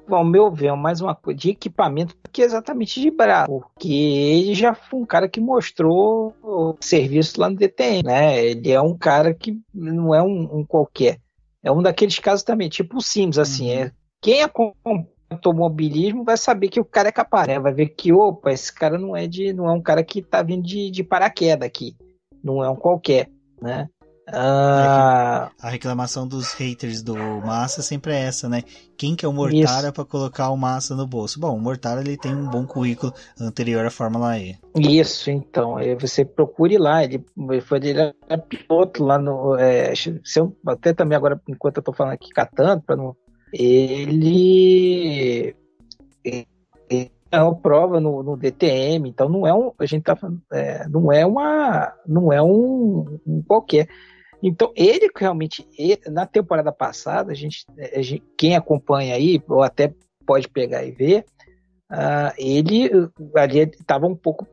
ao meu ver, mais uma coisa de equipamento do que exatamente de braço, porque ele já foi um cara que mostrou o serviço lá no DTM, né? Ele é um cara que não é um qualquer, é um daqueles casos também, tipo o Sims, assim, quem acompanha automobilismo vai saber que o cara é capaz, né? Vai ver que, opa, esse cara não é um cara que tá vindo de paraquedas aqui, não é um qualquer, né? A reclamação dos haters do Massa sempre é essa, né? Quem que é o Mortara para colocar o Massa no bolso? Bom, o Mortara ele tem um bom currículo anterior à Fórmula E. Isso, então, você procure lá, ele era piloto lá no... até também agora, enquanto eu tô falando aqui, catando, para não... Ele é uma prova no DTM, então não é a gente tá falando, não é um qualquer. Então, ele realmente, na temporada passada, quem acompanha aí, ou até pode pegar e ver, ele ali estava um pouco,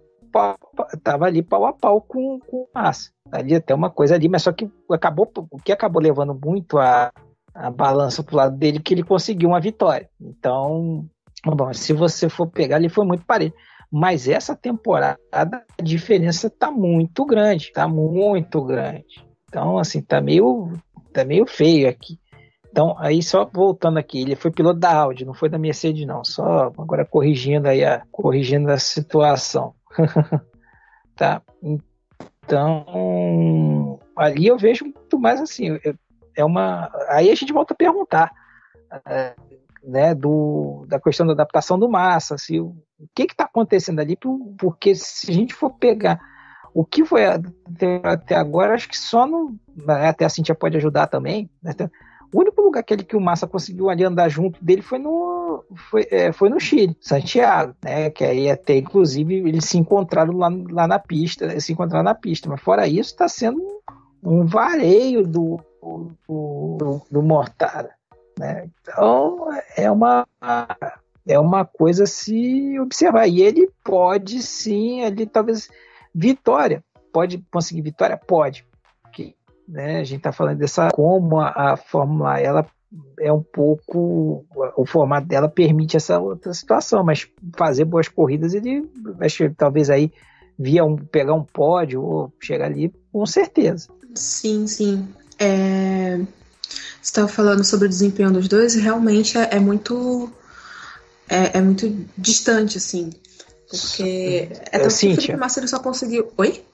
estava ali pau a pau com o Massa. Ali até uma coisa ali, mas só que o que acabou levando muito a balança pro lado dele, que ele conseguiu uma vitória. Então, bom, se você for pegar, ele foi muito parelho. Mas essa temporada, a diferença tá muito grande. Então, assim, tá meio feio aqui. Então, aí só voltando aqui, ele foi piloto da Audi, não foi da Mercedes, não. Só agora corrigindo a situação. Tá? Então, ali eu vejo muito mais assim, aí a gente volta a perguntar, né, da questão da adaptação do Massa, assim, o que está acontecendo ali, porque se a gente for pegar o que foi até agora, acho que só até a Cíntia pode ajudar também, né? O único lugar que o Massa conseguiu ali andar junto dele foi no Chile, Santiago, né? Que aí até inclusive eles se encontraram lá na pista, mas fora isso está sendo um vareio do Mortara, né? Então é uma coisa a se observar, e ele pode sim, ele talvez pode conseguir vitória, pode, porque, né, a gente está falando como a Fórmula ela é um pouco, o formato dela permite essa outra situação, mas fazer boas corridas ele vai talvez aí pegar um pódio ou chegar ali com certeza. Sim. Você estava falando sobre o desempenho dos dois, realmente é muito distante, assim, porque tanto que o Felipe Massa só conseguiu... Oi?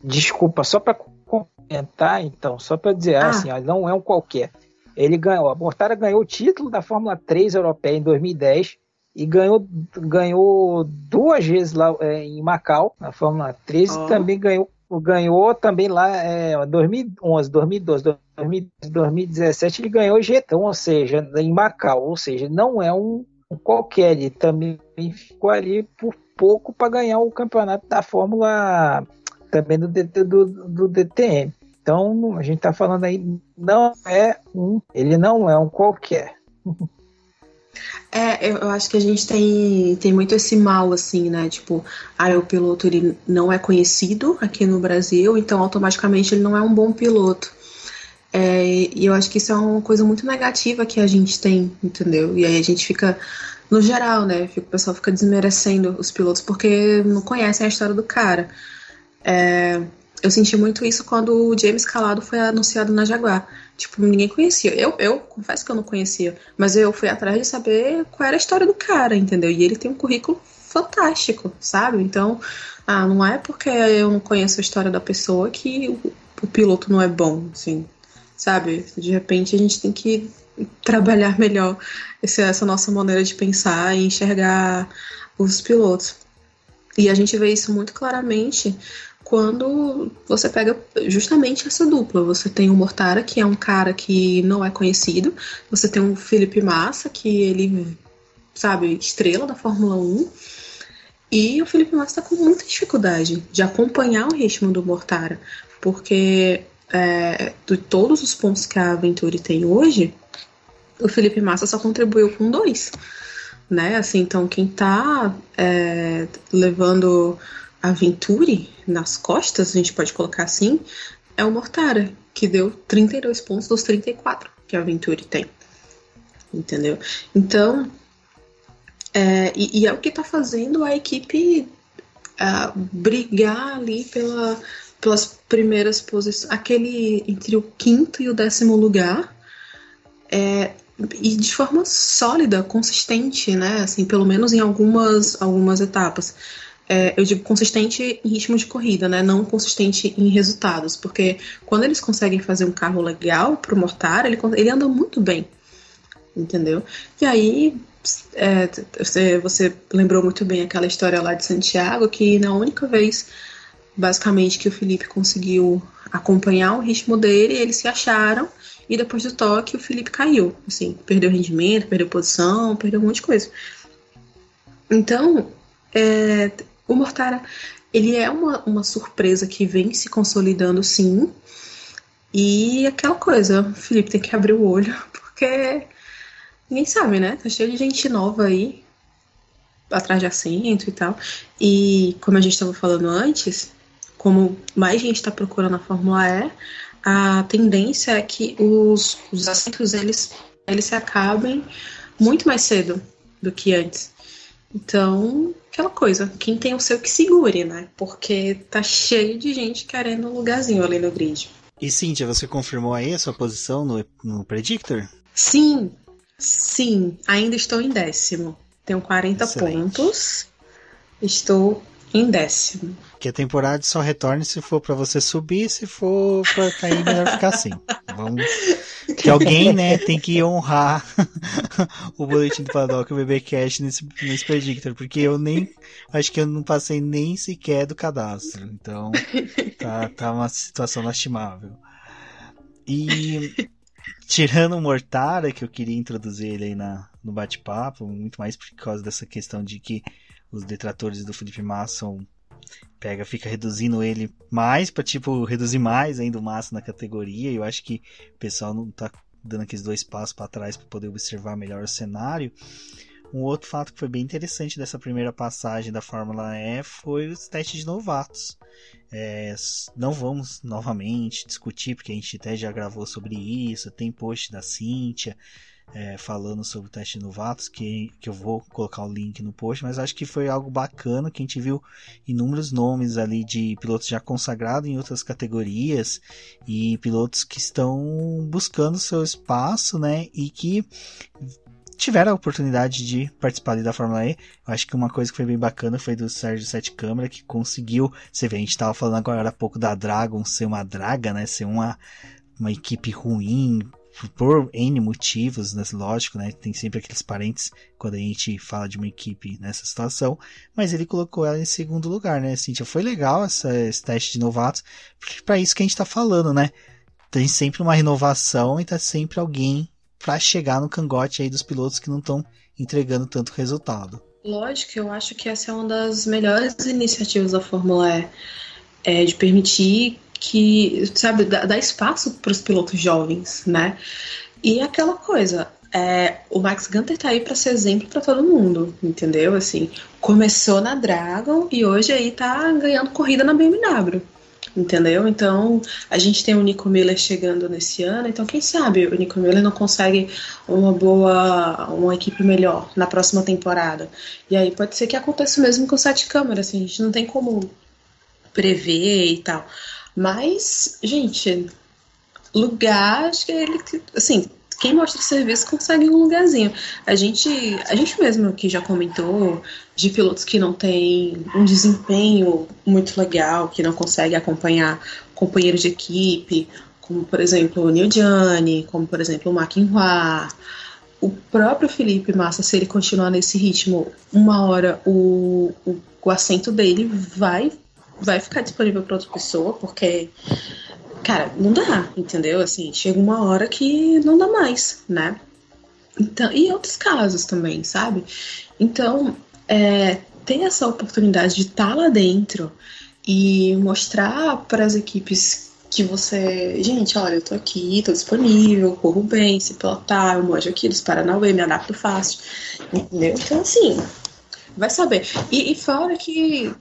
Desculpa, só para comentar, então, só para dizer, assim, não é um qualquer. Ele ganhou, a Mortara ganhou o título da Fórmula 3 europeia em 2010 e ganhou 2 vezes lá em Macau, na Fórmula 3, e também ganhou também lá 2011, 2012, 2017 ele ganhou o G1, ou seja, em Macau, ou seja, não é um qualquer, ele também ficou ali por pouco para ganhar o campeonato da Fórmula também do DTM. Então a gente está falando aí, ele não é um qualquer. Eu acho que a gente tem muito esse mal, assim, né? Tipo, o piloto ele não é conhecido aqui no Brasil, então automaticamente ele não é um bom piloto. E eu acho que isso é uma coisa muito negativa que a gente tem, entendeu? E aí a gente fica, no geral, né? O pessoal fica desmerecendo os pilotos porque não conhecem a história do cara. Eu senti muito isso quando o James Calado foi anunciado na Jaguar. Tipo, ninguém conhecia. Eu confesso que eu não conhecia, mas eu fui atrás de saber qual era a história do cara, entendeu? E ele tem um currículo fantástico, sabe? Então, não é porque eu não conheço a história da pessoa que o piloto não é bom, assim, sabe? De repente a gente tem que trabalhar melhor essa nossa maneira de pensar e enxergar os pilotos. E a gente vê isso muito claramente quando você pega justamente essa dupla. Você tem o Mortara, que é um cara que não é conhecido. Você tem o Felipe Massa, que ele, sabe, estrela da Fórmula 1. E o Felipe Massa está com muita dificuldade de acompanhar o ritmo do Mortara. Porque de todos os pontos que a Venturi tem hoje, o Felipe Massa só contribuiu com 2. Né? Assim, então quem está levando a Venturi nas costas, a gente pode colocar assim, é o Mortara, que deu 32 pontos dos 34 que a Venturi tem. Entendeu? Então, e é o que está fazendo a equipe brigar ali pelas primeiras posições, aquele entre o 5º e o 10º lugar, e de forma sólida, consistente, né? Assim, pelo menos em algumas etapas. eu digo consistente em ritmo de corrida, né? Não consistente em resultados, porque quando eles conseguem fazer um carro legal pro Mortara, ele anda muito bem, entendeu? E aí, você lembrou muito bem aquela história lá de Santiago, que na única vez, basicamente, que o Felipe conseguiu acompanhar o ritmo dele, eles se acharam, e depois do toque o Felipe caiu, assim, perdeu rendimento, perdeu posição, perdeu um monte de coisa. Então, o Mortara, ele é uma surpresa que vem se consolidando, sim. E aquela coisa, o Felipe tem que abrir o olho, porque ninguém sabe, né? Tá cheio de gente nova aí, atrás de assento e tal. E como a gente estava falando antes, como mais gente tá procurando a Fórmula E, a tendência é que os assentos, eles se acabem muito mais cedo do que antes. Então, aquela coisa, quem tem o seu que segure, né? Porque tá cheio de gente querendo um lugarzinho ali no grid. E Cíntia, você confirmou aí a sua posição no Predictor? Sim, ainda estou em 10º. Tenho 40 pontos, estou em 10º. Que a temporada só retorne se for pra você subir, se for pra cair, melhor ficar assim. Vamos... Que alguém, né, tem que honrar o boletim do Paddock e o BBcast nesse Predictor, porque eu acho que eu não passei nem sequer do cadastro, então tá uma situação lastimável. E tirando o Mortara, que eu queria introduzir ele aí no bate-papo, muito mais por causa dessa questão de que os detratores do Felipe Massa fica reduzindo ele mais pra, reduzir mais ainda o Massa na categoria. Eu acho que o pessoal não tá dando aqueles 2 passos para trás para poder observar melhor o cenário. Um outro fato que foi bem interessante dessa primeira passagem da Fórmula E foi os testes de novatos. Não vamos novamente discutir, porque a gente até já gravou sobre isso, tem post da Cíntia falando sobre o teste de novatos, que eu vou colocar o link no post, mas acho que foi algo bacana, que a gente viu inúmeros nomes ali de pilotos já consagrados em outras categorias, e pilotos que estão buscando seu espaço, né, e que tiveram a oportunidade de participar ali da Fórmula E. Eu acho que uma coisa que foi bem bacana foi do Sérgio Sete Câmara, que conseguiu, você vê, a gente estava falando agora há pouco da Dragon ser uma draga, né, ser uma equipe ruim, por N motivos, né? Lógico, né? Tem sempre aqueles parentes quando a gente fala de uma equipe nessa situação, mas ele colocou ela em segundo lugar, né, Cíntia? Foi legal esse teste de novatos, porque para isso que a gente tá falando, né? Tem sempre uma renovação e tá sempre alguém para chegar no cangote aí dos pilotos que não estão entregando tanto resultado. Lógico, eu acho que essa é uma das melhores iniciativas da Fórmula E, de permitir que, sabe, dá espaço para os pilotos jovens, né? E aquela coisa, o Max Gunter tá aí para ser exemplo para todo mundo, entendeu? Assim, começou na Dragon e hoje aí tá ganhando corrida na BMW, entendeu? Então, a gente tem o Nico Miller chegando nesse ano, então quem sabe o Nico Miller não consegue uma equipe melhor na próxima temporada. E aí pode ser que aconteça o mesmo com o Sete Câmara, assim, a gente não tem como prever e tal. Mas, gente, lugar, acho que ele, assim, quem mostra serviço consegue um lugarzinho. A gente mesmo aqui já comentou de pilotos que não tem um desempenho muito legal, que não consegue acompanhar companheiros de equipe, como, por exemplo, o Neil Gianni, como, por exemplo, o McIntyre. O próprio Felipe Massa, se ele continuar nesse ritmo, uma hora o assento dele vai ficar disponível para outra pessoa, porque, cara, não dá, entendeu? Assim, chega uma hora que não dá mais, né? Então, e outros casos também, sabe? Então, ter essa oportunidade de estar lá dentro e mostrar para as equipes que você... Gente, olha, eu tô aqui, tô disponível, corro bem, se pilotar, eu manjo aqui dos Paranauê, me adapto fácil, entendeu? Então, assim... vai saber. E fora que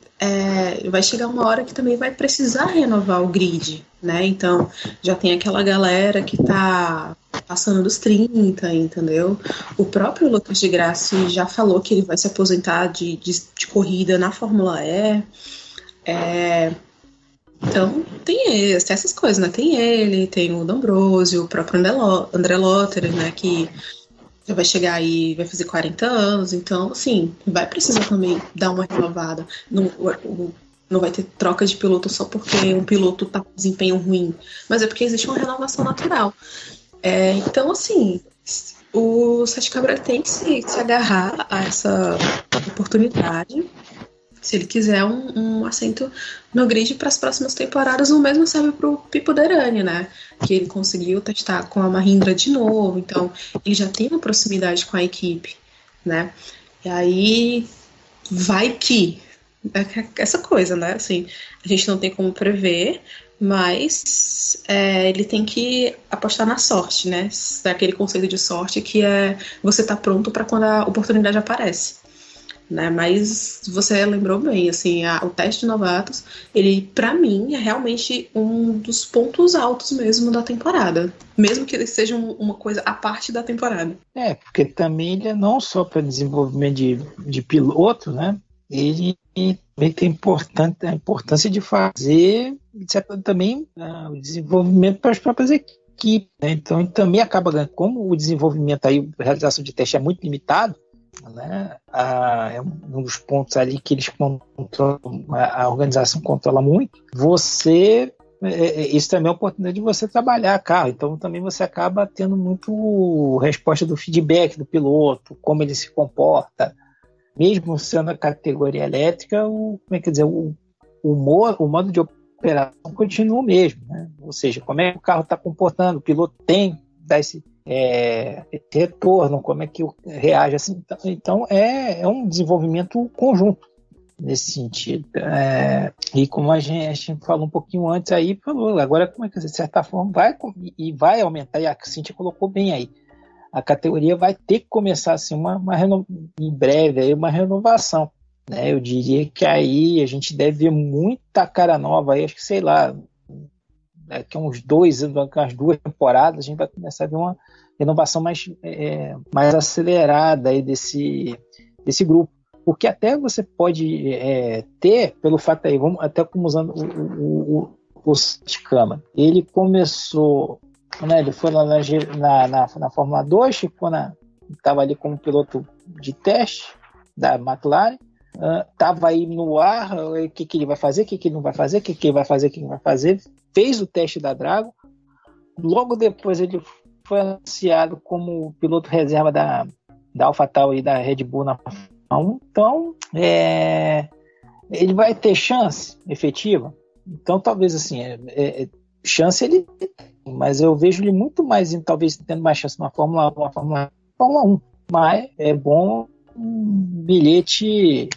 vai chegar uma hora que também vai precisar renovar o grid, né? Então, já tem aquela galera que tá passando dos 30, entendeu? O próprio Lucas de Grassi já falou que ele vai se aposentar de corrida na Fórmula E. Então, tem essas coisas, né? Tem ele, tem o D'Ambrosio, o próprio André Lotterer, né? Que já vai chegar aí, vai fazer 40 anos, então, assim, vai precisar também dar uma renovada. Não vai ter troca de piloto só porque um piloto tá com desempenho ruim, mas é porque existe uma renovação natural. Então, assim, o Sete Câmara tem que se agarrar a essa oportunidade. Se ele quiser um assento no grid para as próximas temporadas, o mesmo serve para o Pipo Derani, né? Que ele conseguiu testar com a Mahindra de novo, então ele já tem uma proximidade com a equipe, né? E aí vai que essa coisa, né? Assim, a gente não tem como prever, mas ele tem que apostar na sorte, né? Daquele conceito de sorte que é você tá pronto para quando a oportunidade aparece. Né, mas você lembrou bem, assim, o teste de novatos, ele, pra mim, é realmente um dos pontos altos mesmo da temporada, mesmo que ele seja uma coisa à parte da temporada. Porque também ele é não só para desenvolvimento de piloto, né, ele tem a importância de fazer também o desenvolvimento para as próprias equipes, né, então ele também acaba ganhando, como o desenvolvimento aí, a realização de teste é muito limitado, né? É um dos pontos ali que eles controlam, a organização controla muito. Isso também é a oportunidade de você trabalhar carro, então também você acaba tendo muito resposta do feedback do piloto, como ele se comporta, mesmo sendo a categoria elétrica, o modo de operação continua o mesmo, né? Ou seja, como é que o carro está comportando, o piloto tem que dar esse retorno, como é que reage assim. Então é um desenvolvimento conjunto nesse sentido. E como a gente falou um pouquinho antes aí, agora como é que de certa forma vai aumentar, e a Cíntia colocou bem aí, a categoria vai ter que começar assim, em breve aí, uma renovação, né? Eu diria que aí a gente deve ver muita cara nova aí, acho que sei lá, daqui a umas 2 temporadas a gente vai começar a ver uma renovação mais acelerada aí desse grupo, porque até você pode ter, pelo fato aí, vamos até como usando o Câmara, ele começou, né, ele foi lá na Fórmula 2, estava ali como piloto de teste da McLaren, estava aí no ar, o que ele vai fazer, o que ele não vai fazer, o que ele vai fazer, o que ele não vai fazer, fez o teste da Dragon, logo depois ele foi anunciado como piloto reserva da AlphaTauri e da Red Bull na Fórmula 1, então ele vai ter chance efetiva, então talvez assim, chance ele tem, mas eu vejo ele muito mais, talvez tendo mais chance numa Fórmula 1, mas é bom um bilhete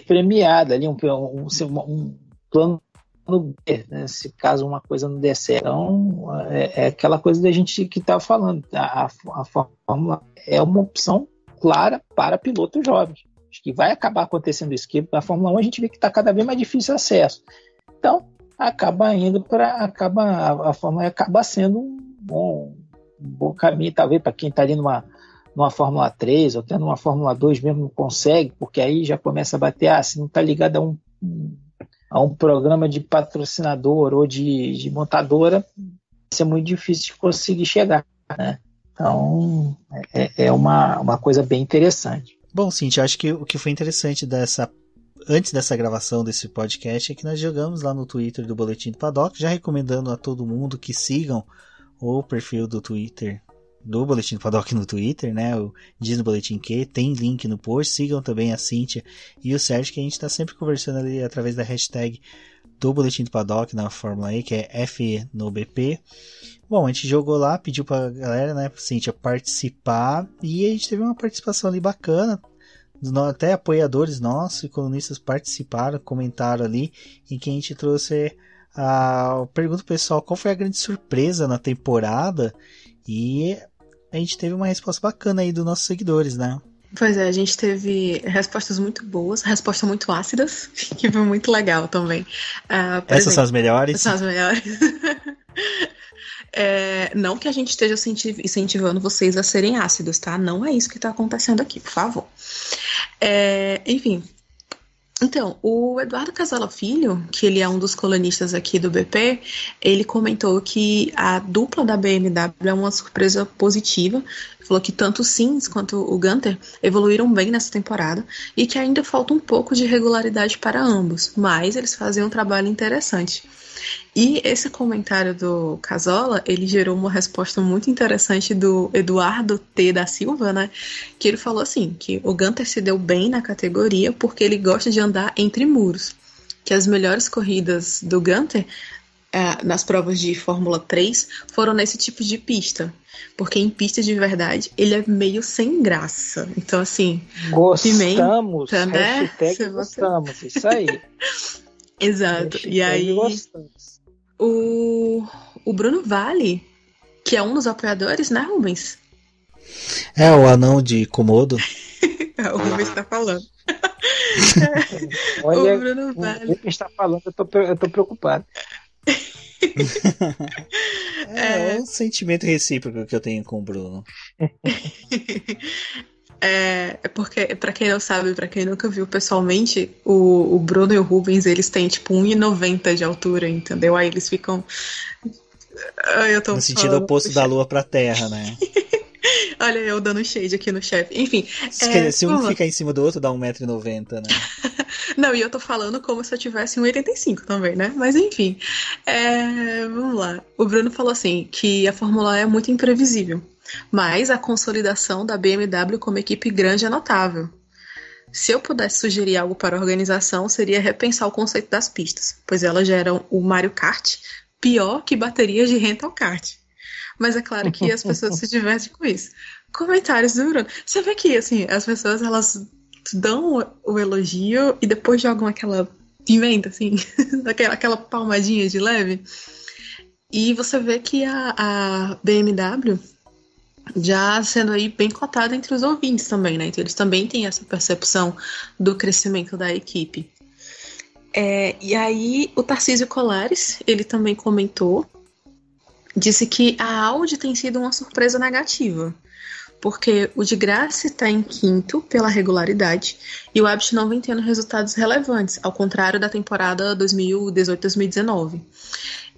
premiado ali, um plano B, né? Se caso uma coisa não der certo. Então, é aquela coisa da gente que está falando, a Fórmula é uma opção clara para pilotos jovens. Acho que vai acabar acontecendo isso, que a Fórmula 1 a gente vê que está cada vez mais difícil acesso. Então, a Fórmula acaba sendo um bom caminho, talvez, para quem está ali numa Fórmula 3 ou até numa Fórmula 2 mesmo não consegue, porque aí já começa a bater, se não está ligado a um programa de patrocinador ou de montadora, vai ser muito difícil de conseguir chegar, né? Então, é uma coisa bem interessante. Bom, Cíntia, acho que o que foi interessante antes dessa gravação desse podcast é que nós jogamos lá no Twitter do Boletim do Paddock, já recomendando a todo mundo que sigam o perfil do Twitter do Boletim do Paddock no Twitter, né? O Diz no Boletim Q, tem link no post. Sigam também a Cíntia e o Sérgio, que a gente está sempre conversando ali através da hashtag do Boletim do Paddock na Fórmula E, que é FNoBP. Bom, a gente jogou lá, pediu pra galera, né, Cíntia, participar, e a gente teve uma participação ali bacana. Até apoiadores nossos e colunistas participaram, comentaram ali, em que a gente trouxe a pergunta pessoal, qual foi a grande surpresa na temporada, e a gente teve uma resposta bacana aí dos nossos seguidores, né? Pois é, a gente teve respostas muito boas, respostas muito ácidas, que foi muito legal também. Essas são as melhores? São as melhores. Não que a gente esteja incentivando vocês a serem ácidos, tá? Não é isso que está acontecendo aqui, por favor. Enfim, Então, o Eduardo Casola Filho, que ele é um dos colunistas aqui do BP, ele comentou que a dupla da BMW é uma surpresa positiva. Falou que tanto o Sainz quanto o Gunter evoluíram bem nessa temporada e que ainda falta um pouco de regularidade para ambos, mas eles fazem um trabalho interessante. E esse comentário do Casola, ele gerou uma resposta muito interessante do Eduardo T. da Silva, né? Que ele falou assim, que o Gunter se deu bem na categoria porque ele gosta de andar entre muros. Que as melhores corridas do Gunter, nas provas de Fórmula 3, foram nesse tipo de pista. Porque em pista de verdade, ele é meio sem graça. Então, assim... Gostamos, pimenta, né? hashtag gostamos, isso aí. Exato. E aí, o Bruno Vale, que é um dos apoiadores, né, Rubens? É, o anão de Komodo. O Rubens tá falando. Olha, o Bruno Vale. O que está falando, eu tô preocupado. É um sentimento recíproco que eu tenho com o Bruno. É porque, pra quem não sabe, pra quem nunca viu pessoalmente, o Bruno e o Rubens, eles têm tipo 1,90 de altura, entendeu? Aí eles ficam... Eu tô no sentido oposto da Lua pra Terra, né? Olha, eu dando shade aqui no chefe. Enfim. Se um ficar em cima do outro, dá 1,90 m, né? Não, e eu tô falando como se eu tivesse 1,85 também, né? Mas enfim. Vamos lá. O Bruno falou assim, que a Fórmula E é muito imprevisível. Mas a consolidação da BMW como equipe grande é notável. Se eu pudesse sugerir algo para a organização, seria repensar o conceito das pistas, pois elas geram o Mario Kart pior que baterias de rental kart. Mas é claro que as pessoas se divertem com isso. Comentários do Bruno. Você vê que assim, as pessoas elas dão o elogio e depois jogam aquela pimenta, assim, aquela palmadinha de leve. E você vê que a BMW já sendo aí bem cotada entre os ouvintes também, né? Então eles também têm essa percepção do crescimento da equipe. E aí o Tarcísio Colares, ele também comentou, disse que a Audi tem sido uma surpresa negativa, porque o de Graça está em quinto pela regularidade e o Abt não vem tendo resultados relevantes, ao contrário da temporada 2018-2019.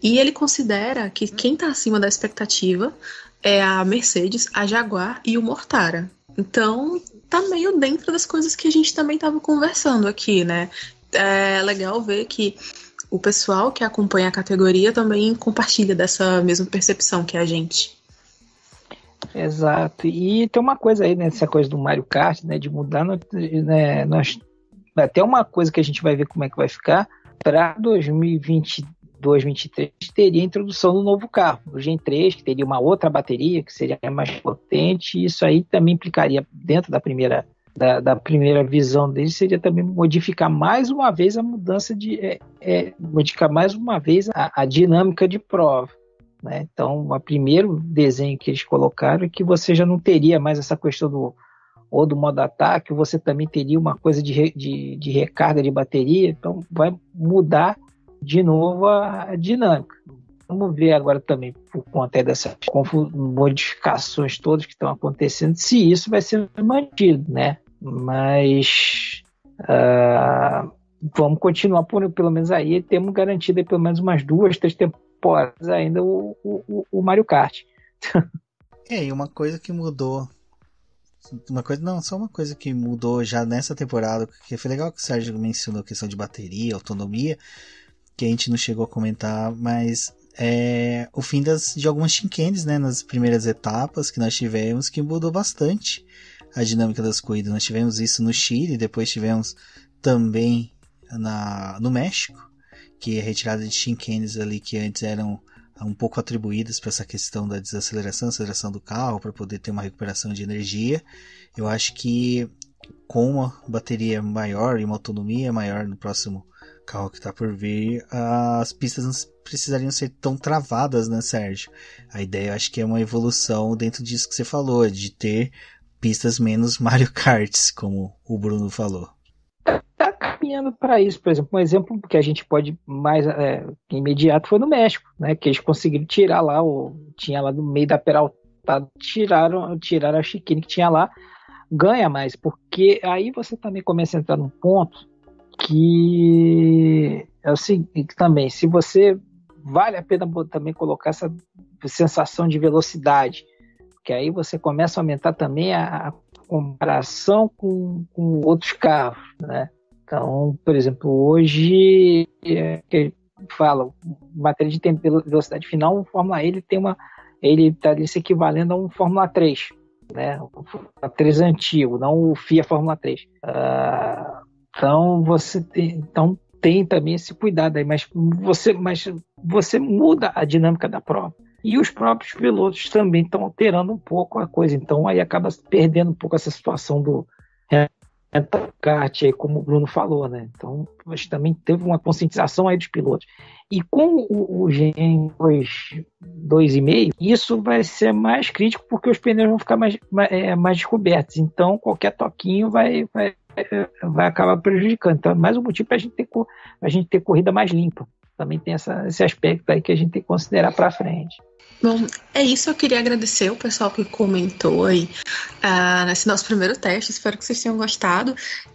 E ele considera que quem está acima da expectativa é a Mercedes, a Jaguar e o Mortara. Então, tá meio dentro das coisas que a gente também estava conversando aqui, né? É legal ver que o pessoal que acompanha a categoria também compartilha dessa mesma percepção que a gente. Exato. E tem uma coisa aí nessa coisa do Mario Kart, né, de mudar, né, até uma coisa que a gente vai ver como é que vai ficar para 2022, 2023 teria a introdução do novo carro, o Gen 3, que teria uma outra bateria que seria mais potente, e isso aí também implicaria dentro da primeira visão dele, seria também modificar mais uma vez a mudança modificar mais uma vez a dinâmica de prova, né? Então, o primeiro desenho que eles colocaram é que você já não teria mais essa questão do modo ataque, você também teria uma coisa de recarga de bateria, então vai mudar de novo a dinâmica. Vamos ver agora também, por conta dessas modificações todas que estão acontecendo, se isso vai ser mantido, né? Mas vamos continuar pelo menos aí, temos garantido aí, pelo menos umas 2, 3 temporadas ainda o Mario Kart. E uma coisa que mudou, só uma coisa que mudou já nessa temporada, que foi legal que o Sérgio mencionou a questão de bateria, autonomia, que a gente não chegou a comentar, mas o fim de algumas chicanes, né, nas primeiras etapas que nós tivemos, que mudou bastante a dinâmica das corridas. Nós tivemos isso no Chile, depois tivemos também no México, que é retirada de chicanes ali que antes eram um pouco atribuídas para essa questão da aceleração do carro, para poder ter uma recuperação de energia. Eu acho que com uma bateria maior e uma autonomia maior no próximo carro que está por vir, as pistas não precisariam ser tão travadas, né, Sérgio? A ideia, eu acho que é uma evolução dentro disso que você falou, de ter pistas menos Mario Karts, como o Bruno falou. Está caminhando para isso. Por exemplo, um exemplo que a gente pode mais imediato foi no México, né, que eles conseguiram tirar lá, tinha lá no meio da peraltada, tiraram a chicane que tinha lá, ganha mais, porque aí você também começa a entrar num ponto que é o seguinte também, se você vale a pena também colocar essa sensação de velocidade, que aí você começa a aumentar também a comparação com outros carros, né? Então, por exemplo, hoje que fala, matéria de velocidade final, o Fórmula E ele está ali se equivalendo a um Fórmula 3, né? O Fórmula 3 antigo, não o FIA Fórmula 3. Então tem também esse cuidado aí, mas você muda a dinâmica da prova. E os próprios pilotos também estão alterando um pouco a coisa. Então aí acaba perdendo um pouco essa situação do kart, aí, como o Bruno falou, né? Então acho que também teve uma conscientização aí dos pilotos. E com o GM 2,5, isso vai ser mais crítico porque os pneus vão ficar mais descobertos. Então qualquer toquinho vai acabar prejudicando. Então é mais um motivo para a gente ter corrida mais limpa. Também tem esse aspecto aí que a gente tem que considerar para frente. Bom, é isso. Eu queria agradecer o pessoal que comentou aí nesse nosso primeiro teste. Espero que vocês tenham gostado.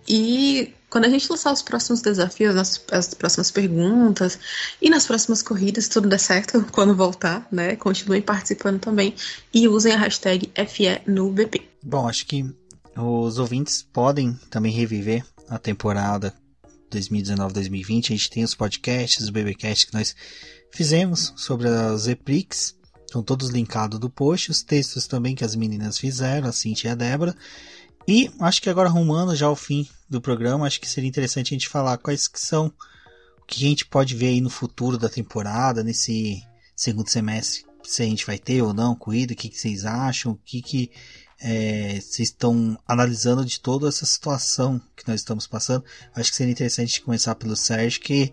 E quando a gente lançar os próximos desafios, as próximas perguntas e nas próximas corridas, tudo der certo, quando voltar, né? Continuem participando também e usem a hashtag FENoBP. Bom, acho que os ouvintes podem também reviver a temporada 2019-2020. A gente tem os podcasts, o BBcast que nós fizemos sobre as EPRIX, estão todos linkados do post, os textos também que as meninas fizeram, a Cintia e a Débora. E acho que agora, arrumando já o fim do programa, acho que seria interessante a gente falar quais que são, o que a gente pode ver aí no futuro da temporada, nesse segundo semestre, se a gente vai ter ou não corrida, o que vocês acham, o que vocês estão analisando de toda essa situação que nós estamos passando. Acho que seria interessante começar pelo Sérgio, que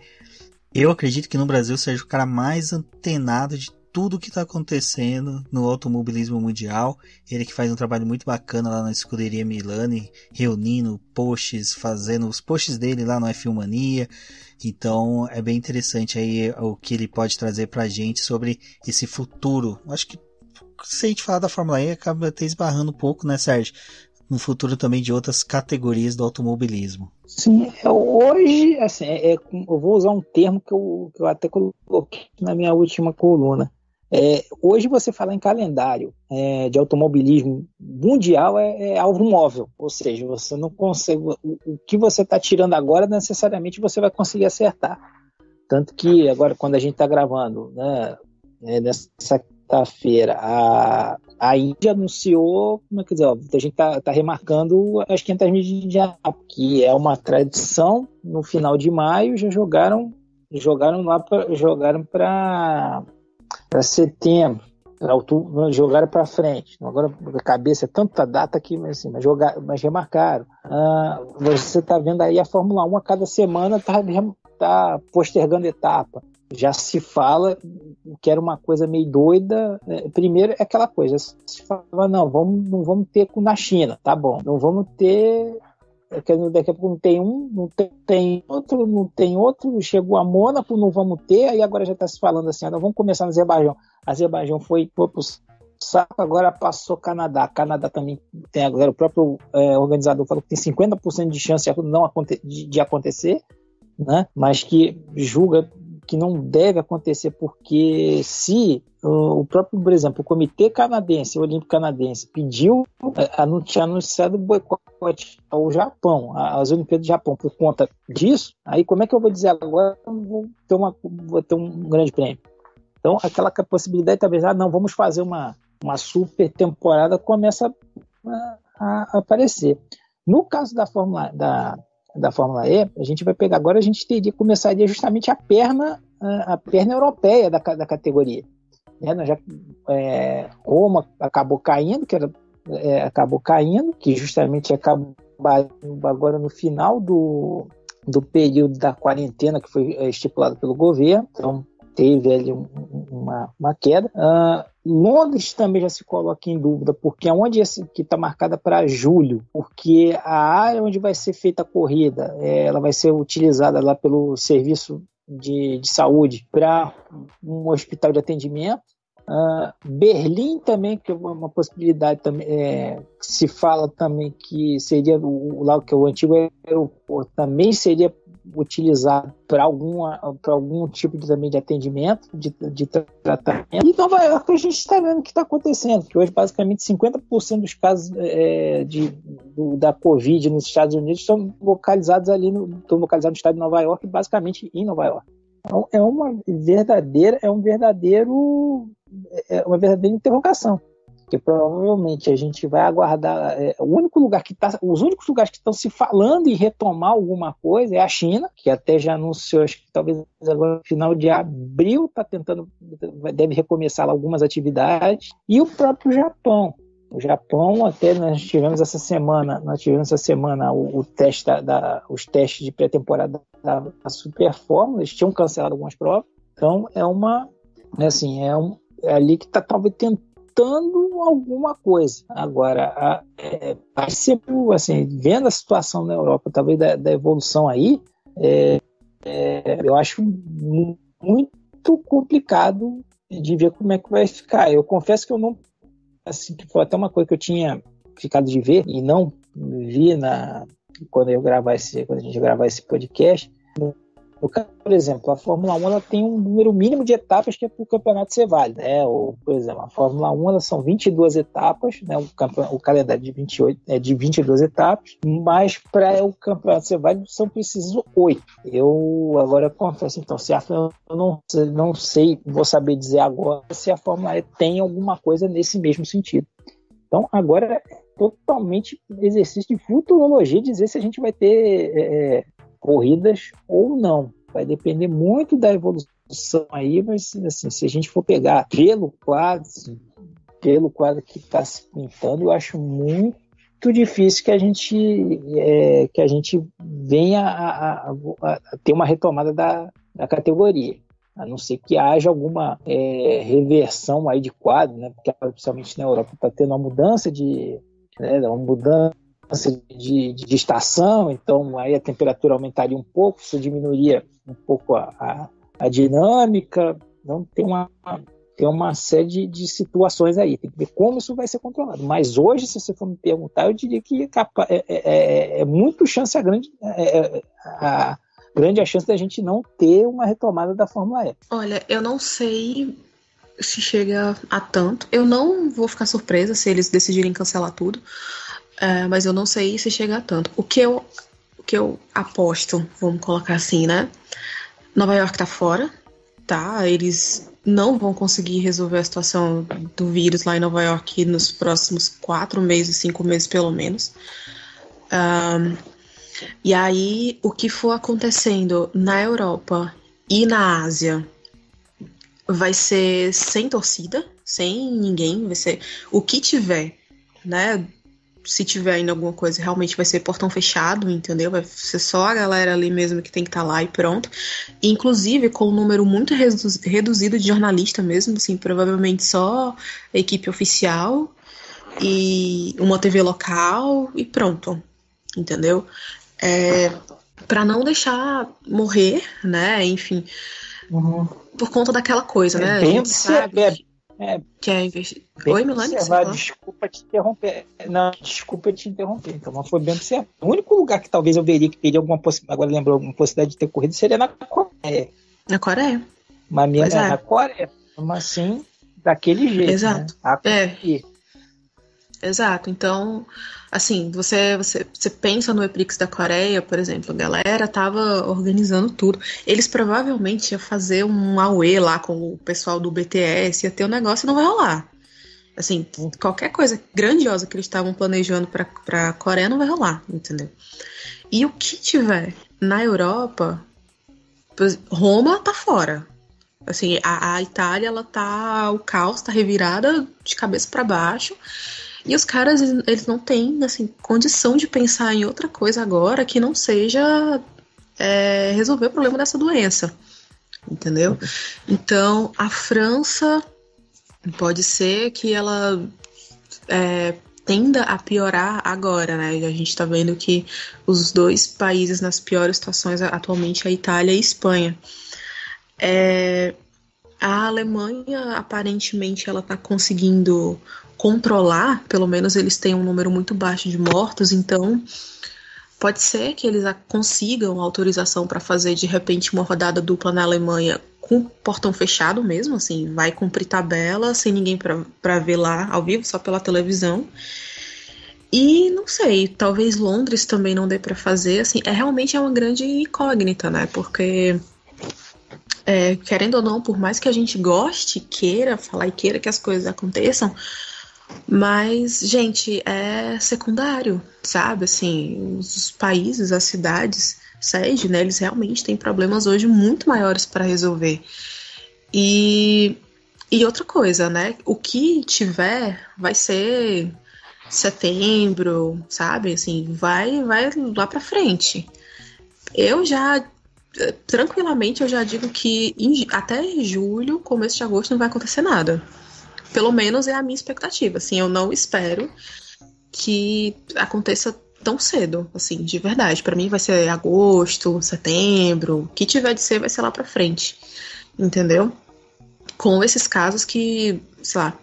eu acredito que no Brasil o Sérgio é o cara mais antenado de tudo que está acontecendo no automobilismo mundial. Ele que faz um trabalho muito bacana lá na Escuderia Milani, reunindo posts, fazendo os posts dele lá no F1 Mania. Então é bem interessante aí o que ele pode trazer pra gente sobre esse futuro. Acho que se a gente falar da Fórmula E, acaba até esbarrando um pouco, né, Sérgio? No futuro também de outras categorias do automobilismo. Sim, hoje, assim, eu vou usar um termo que eu até coloquei na minha última coluna. Hoje você falar em calendário de automobilismo mundial é alvo móvel, ou seja, você não consegue, o que você está tirando agora necessariamente você vai conseguir acertar. Tanto que agora quando a gente está gravando, né, nessa quinta-feira, a Índia anunciou, quer dizer, a gente está remarcando as 500 milhas de Indianápolis, que é uma tradição. No final de maio já jogaram para setembro, jogaram para frente. Agora a cabeça é tanta data aqui, mas remarcaram. Você está vendo aí a Fórmula 1 a cada semana está postergando etapa. Já se fala que era uma coisa meio doida. Primeiro é aquela coisa, se fala, não vamos ter na China, tá bom, não vamos ter, daqui a pouco não tem um, não tem outro, chegou a Mônaco, não vamos ter, aí agora já está se falando assim, não vamos começar no Azerbaijão. Azerbaijão foi pro saco, agora passou Canadá também tem, agora o próprio organizador falou que tem 50% de chance de acontecer, né? Mas que julga que não deve acontecer, porque se o próprio, por exemplo, o Comitê Canadense, o Olímpico Canadense, pediu, tinha anunciado boicote ao Japão, às Olimpíadas do Japão, por conta disso, aí como é que eu vou dizer agora vou ter um grande prêmio? Então, aquela possibilidade, talvez, não, vamos fazer uma super temporada, começa a aparecer. No caso da Fórmula E, a gente vai pegar agora, a gente começaria justamente a perna europeia da categoria. Roma acabou caindo, que justamente acabou agora no final do período da quarentena que foi estipulado pelo governo, então teve ali uma queda. Londres também já se coloca em dúvida, porque onde que está marcada para julho, porque a área onde vai ser feita a corrida, ela vai ser utilizada lá pelo serviço de saúde para um hospital de atendimento. Berlim também, que é uma possibilidade também, se fala também que seria lá que é o antigo aeroporto, também seria utilizado para algum tipo também de atendimento, de tratamento. E em Nova York a gente está vendo o que está acontecendo, que hoje basicamente 50% dos casos da Covid nos Estados Unidos estão localizados no estado de Nova York, basicamente em Nova York. Então é uma verdadeira interrogação. Porque provavelmente a gente vai aguardar. Os únicos lugares que estão se falando em retomar alguma coisa é a China, que até já anunciou, acho que talvez agora no final de abril deve recomeçar algumas atividades, e o próprio Japão. O Japão, até nós tivemos essa semana os testes de pré-temporada da Super Fórmula, eles tinham cancelado algumas provas, então é ali que está talvez tentando alguma coisa. Agora, vendo a situação na Europa, talvez da evolução aí, eu acho muito complicado de ver como é que vai ficar. Eu confesso que eu não, foi até uma coisa que eu tinha ficado de ver e não vi quando a gente gravar esse podcast. Por exemplo, a Fórmula 1 ela tem um número mínimo de etapas que é para o campeonato ser válido, né? Por exemplo, a Fórmula 1 são 22 etapas, né? O calendário de 28 é de 22 etapas, mas para o campeonato ser válido são precisos 8. Eu agora confesso, então, eu não sei, vou saber dizer agora se a Fórmula E tem alguma coisa nesse mesmo sentido. Então, agora é totalmente exercício de futurologia dizer se a gente vai ter corridas ou não. Vai depender muito da evolução aí, mas assim, se a gente for pegar pelo quadro que está se pintando, eu acho muito difícil que a gente venha a ter uma retomada da categoria, a não ser que haja alguma reversão aí de quadro, né? Porque principalmente na Europa está tendo uma mudança de estação, então aí a temperatura aumentaria um pouco, isso diminuiria um pouco a dinâmica, então tem uma série de situações aí, tem que ver como isso vai ser controlado, mas hoje, se você for me perguntar, eu diria que é muito chance, grande a chance da gente não ter uma retomada da Fórmula E. Olha, eu não sei se chega a tanto, eu não vou ficar surpresa se eles decidirem cancelar tudo, mas eu não sei se chega a tanto. O que eu aposto, vamos colocar assim, né? Nova York tá fora, tá? Eles não vão conseguir resolver a situação do vírus lá em Nova York nos próximos 4 meses, 5 meses pelo menos. E aí, o que for acontecendo na Europa e na Ásia vai ser sem torcida, sem ninguém, vai ser o que tiver, né? Se tiver ainda alguma coisa, realmente vai ser portão fechado, entendeu? Vai ser só a galera ali mesmo que tem que estar lá e pronto. E, inclusive, com um número muito reduzido de jornalista mesmo, assim, provavelmente só a equipe oficial e uma TV local e pronto, entendeu? Para não deixar morrer, né? Enfim, por conta daquela coisa, né? A gente sabe que é Oi, Milani? Desculpa te interromper. Não, desculpa te interromper. Então, mas foi bem observado. O único lugar que talvez eu veria que teria alguma possibilidade, agora lembrou, alguma possibilidade de ter corrido seria na Coreia. Na Coreia. Mas mesmo na Coreia. Mas assim, daquele jeito. Exato. Né? Exato. Então, assim, você pensa no EPRIX da Coreia, por exemplo, a galera tava organizando tudo. Eles provavelmente iam fazer um AUE lá com o pessoal do BTS, ia ter um negócio e não vai rolar. Assim, qualquer coisa grandiosa que eles estavam planejando pra Coreia não vai rolar, entendeu? E o que tiver na Europa, Roma tá fora. Assim, a Itália, o caos tá revirada de cabeça para baixo. E os caras, eles não têm, assim, condição de pensar em outra coisa agora que não seja resolver o problema dessa doença, entendeu? Então, a França pode ser que ela tenda a piorar agora, né? A gente tá vendo que os 2 países nas piores situações atualmente é a Itália e a Espanha. A Alemanha, aparentemente, ela tá conseguindo controlar, pelo menos eles têm um número muito baixo de mortos, então Pode ser que eles consigam autorização para fazer, de repente, uma rodada dupla na Alemanha com portão fechado mesmo, assim, vai cumprir tabela, sem ninguém para ver lá ao vivo, só pela televisão. E não sei, talvez Londres também não dê para fazer, assim, realmente uma grande incógnita, né? Porque, querendo ou não, por mais que a gente goste, queira falar e queira que as coisas aconteçam, mas, gente, é secundário, sabe? Assim, os países, as cidades, sede, né? Eles realmente têm problemas hoje muito maiores para resolver. E outra coisa, né? O que tiver vai ser setembro, sabe? Assim, vai lá para frente. Tranquilamente, eu já digo que até julho, começo de agosto, não vai acontecer nada. Pelo menos é a minha expectativa, assim, eu não espero que aconteça tão cedo, assim, de verdade. Pra mim vai ser agosto, setembro, o que tiver de ser vai ser lá pra frente, entendeu? Com esses casos que, sei lá,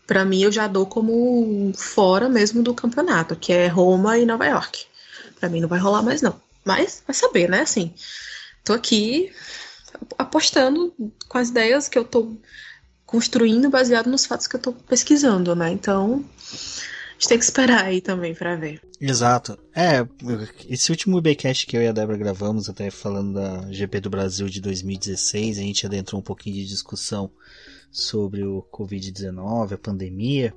pra mim eu já dou como fora mesmo do campeonato, que é Roma e Nova York. Pra mim não vai rolar mais não, mas vai saber, né, assim, tô aqui apostando com as ideias que eu tô construindo baseado nos fatos que eu tô pesquisando, né? Então, a gente tem que esperar aí também pra ver. Exato. Esse último BCast que eu e a Débora gravamos, até falando da GP do Brasil de 2016, a gente adentrou um pouquinho de discussão sobre o Covid-19, a pandemia.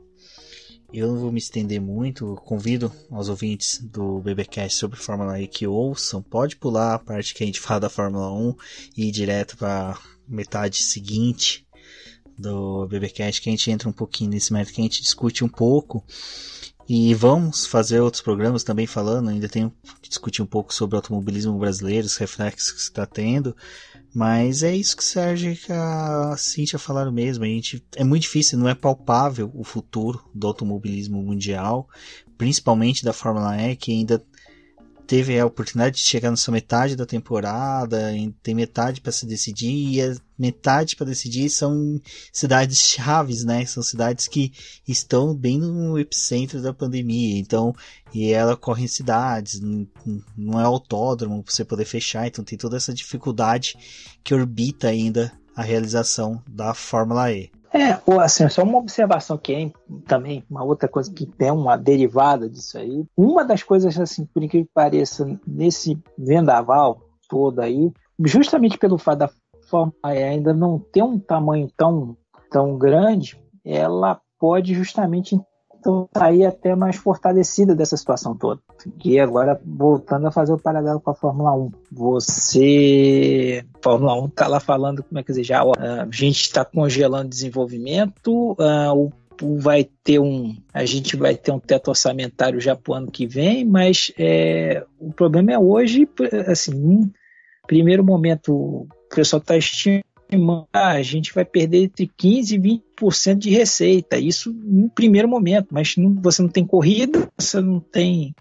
Eu não vou me estender muito, convido aos ouvintes do BBcast sobre Fórmula E que ouçam, pode pular a parte que a gente fala da Fórmula 1 e ir direto para metade seguinte do BBcast, que a gente entra um pouquinho nesse mérito, que a gente discute um pouco, e vamos fazer outros programas também falando, ainda tenho que discutir um pouco sobre o automobilismo brasileiro, os reflexos que está tendo, mas é isso que Sérgio e a Cíntia falaram mesmo, é muito difícil, não é palpável o futuro do automobilismo mundial, principalmente da Fórmula E, que ainda teve a oportunidade de chegar nessa metade da temporada, tem metade para se decidir, e a metade para decidir são cidades chaves, né? São cidades que estão bem no epicentro da pandemia, então, e ela corre em cidades, não é autódromo para você poder fechar, então tem toda essa dificuldade que orbita ainda a realização da Fórmula E. Assim, só uma observação que é também, uma outra coisa que é uma derivada disso aí. Uma das coisas, assim, por incrível que pareça, nesse vendaval todo aí, justamente pelo fato da Fórmula E ainda não ter um tamanho tão grande, ela pode justamente então sair até mais fortalecida dessa situação toda. E agora, voltando a fazer o paralelo com a Fórmula 1. Fórmula 1 está lá falando, como é que dizer, já a gente está congelando desenvolvimento, a gente vai ter um teto orçamentário já para o ano que vem, mas o problema é hoje, assim, num primeiro momento, o pessoal está estimando a gente vai perder entre 15% e 20% de receita, isso no primeiro momento, mas você não tem corrida, você não tem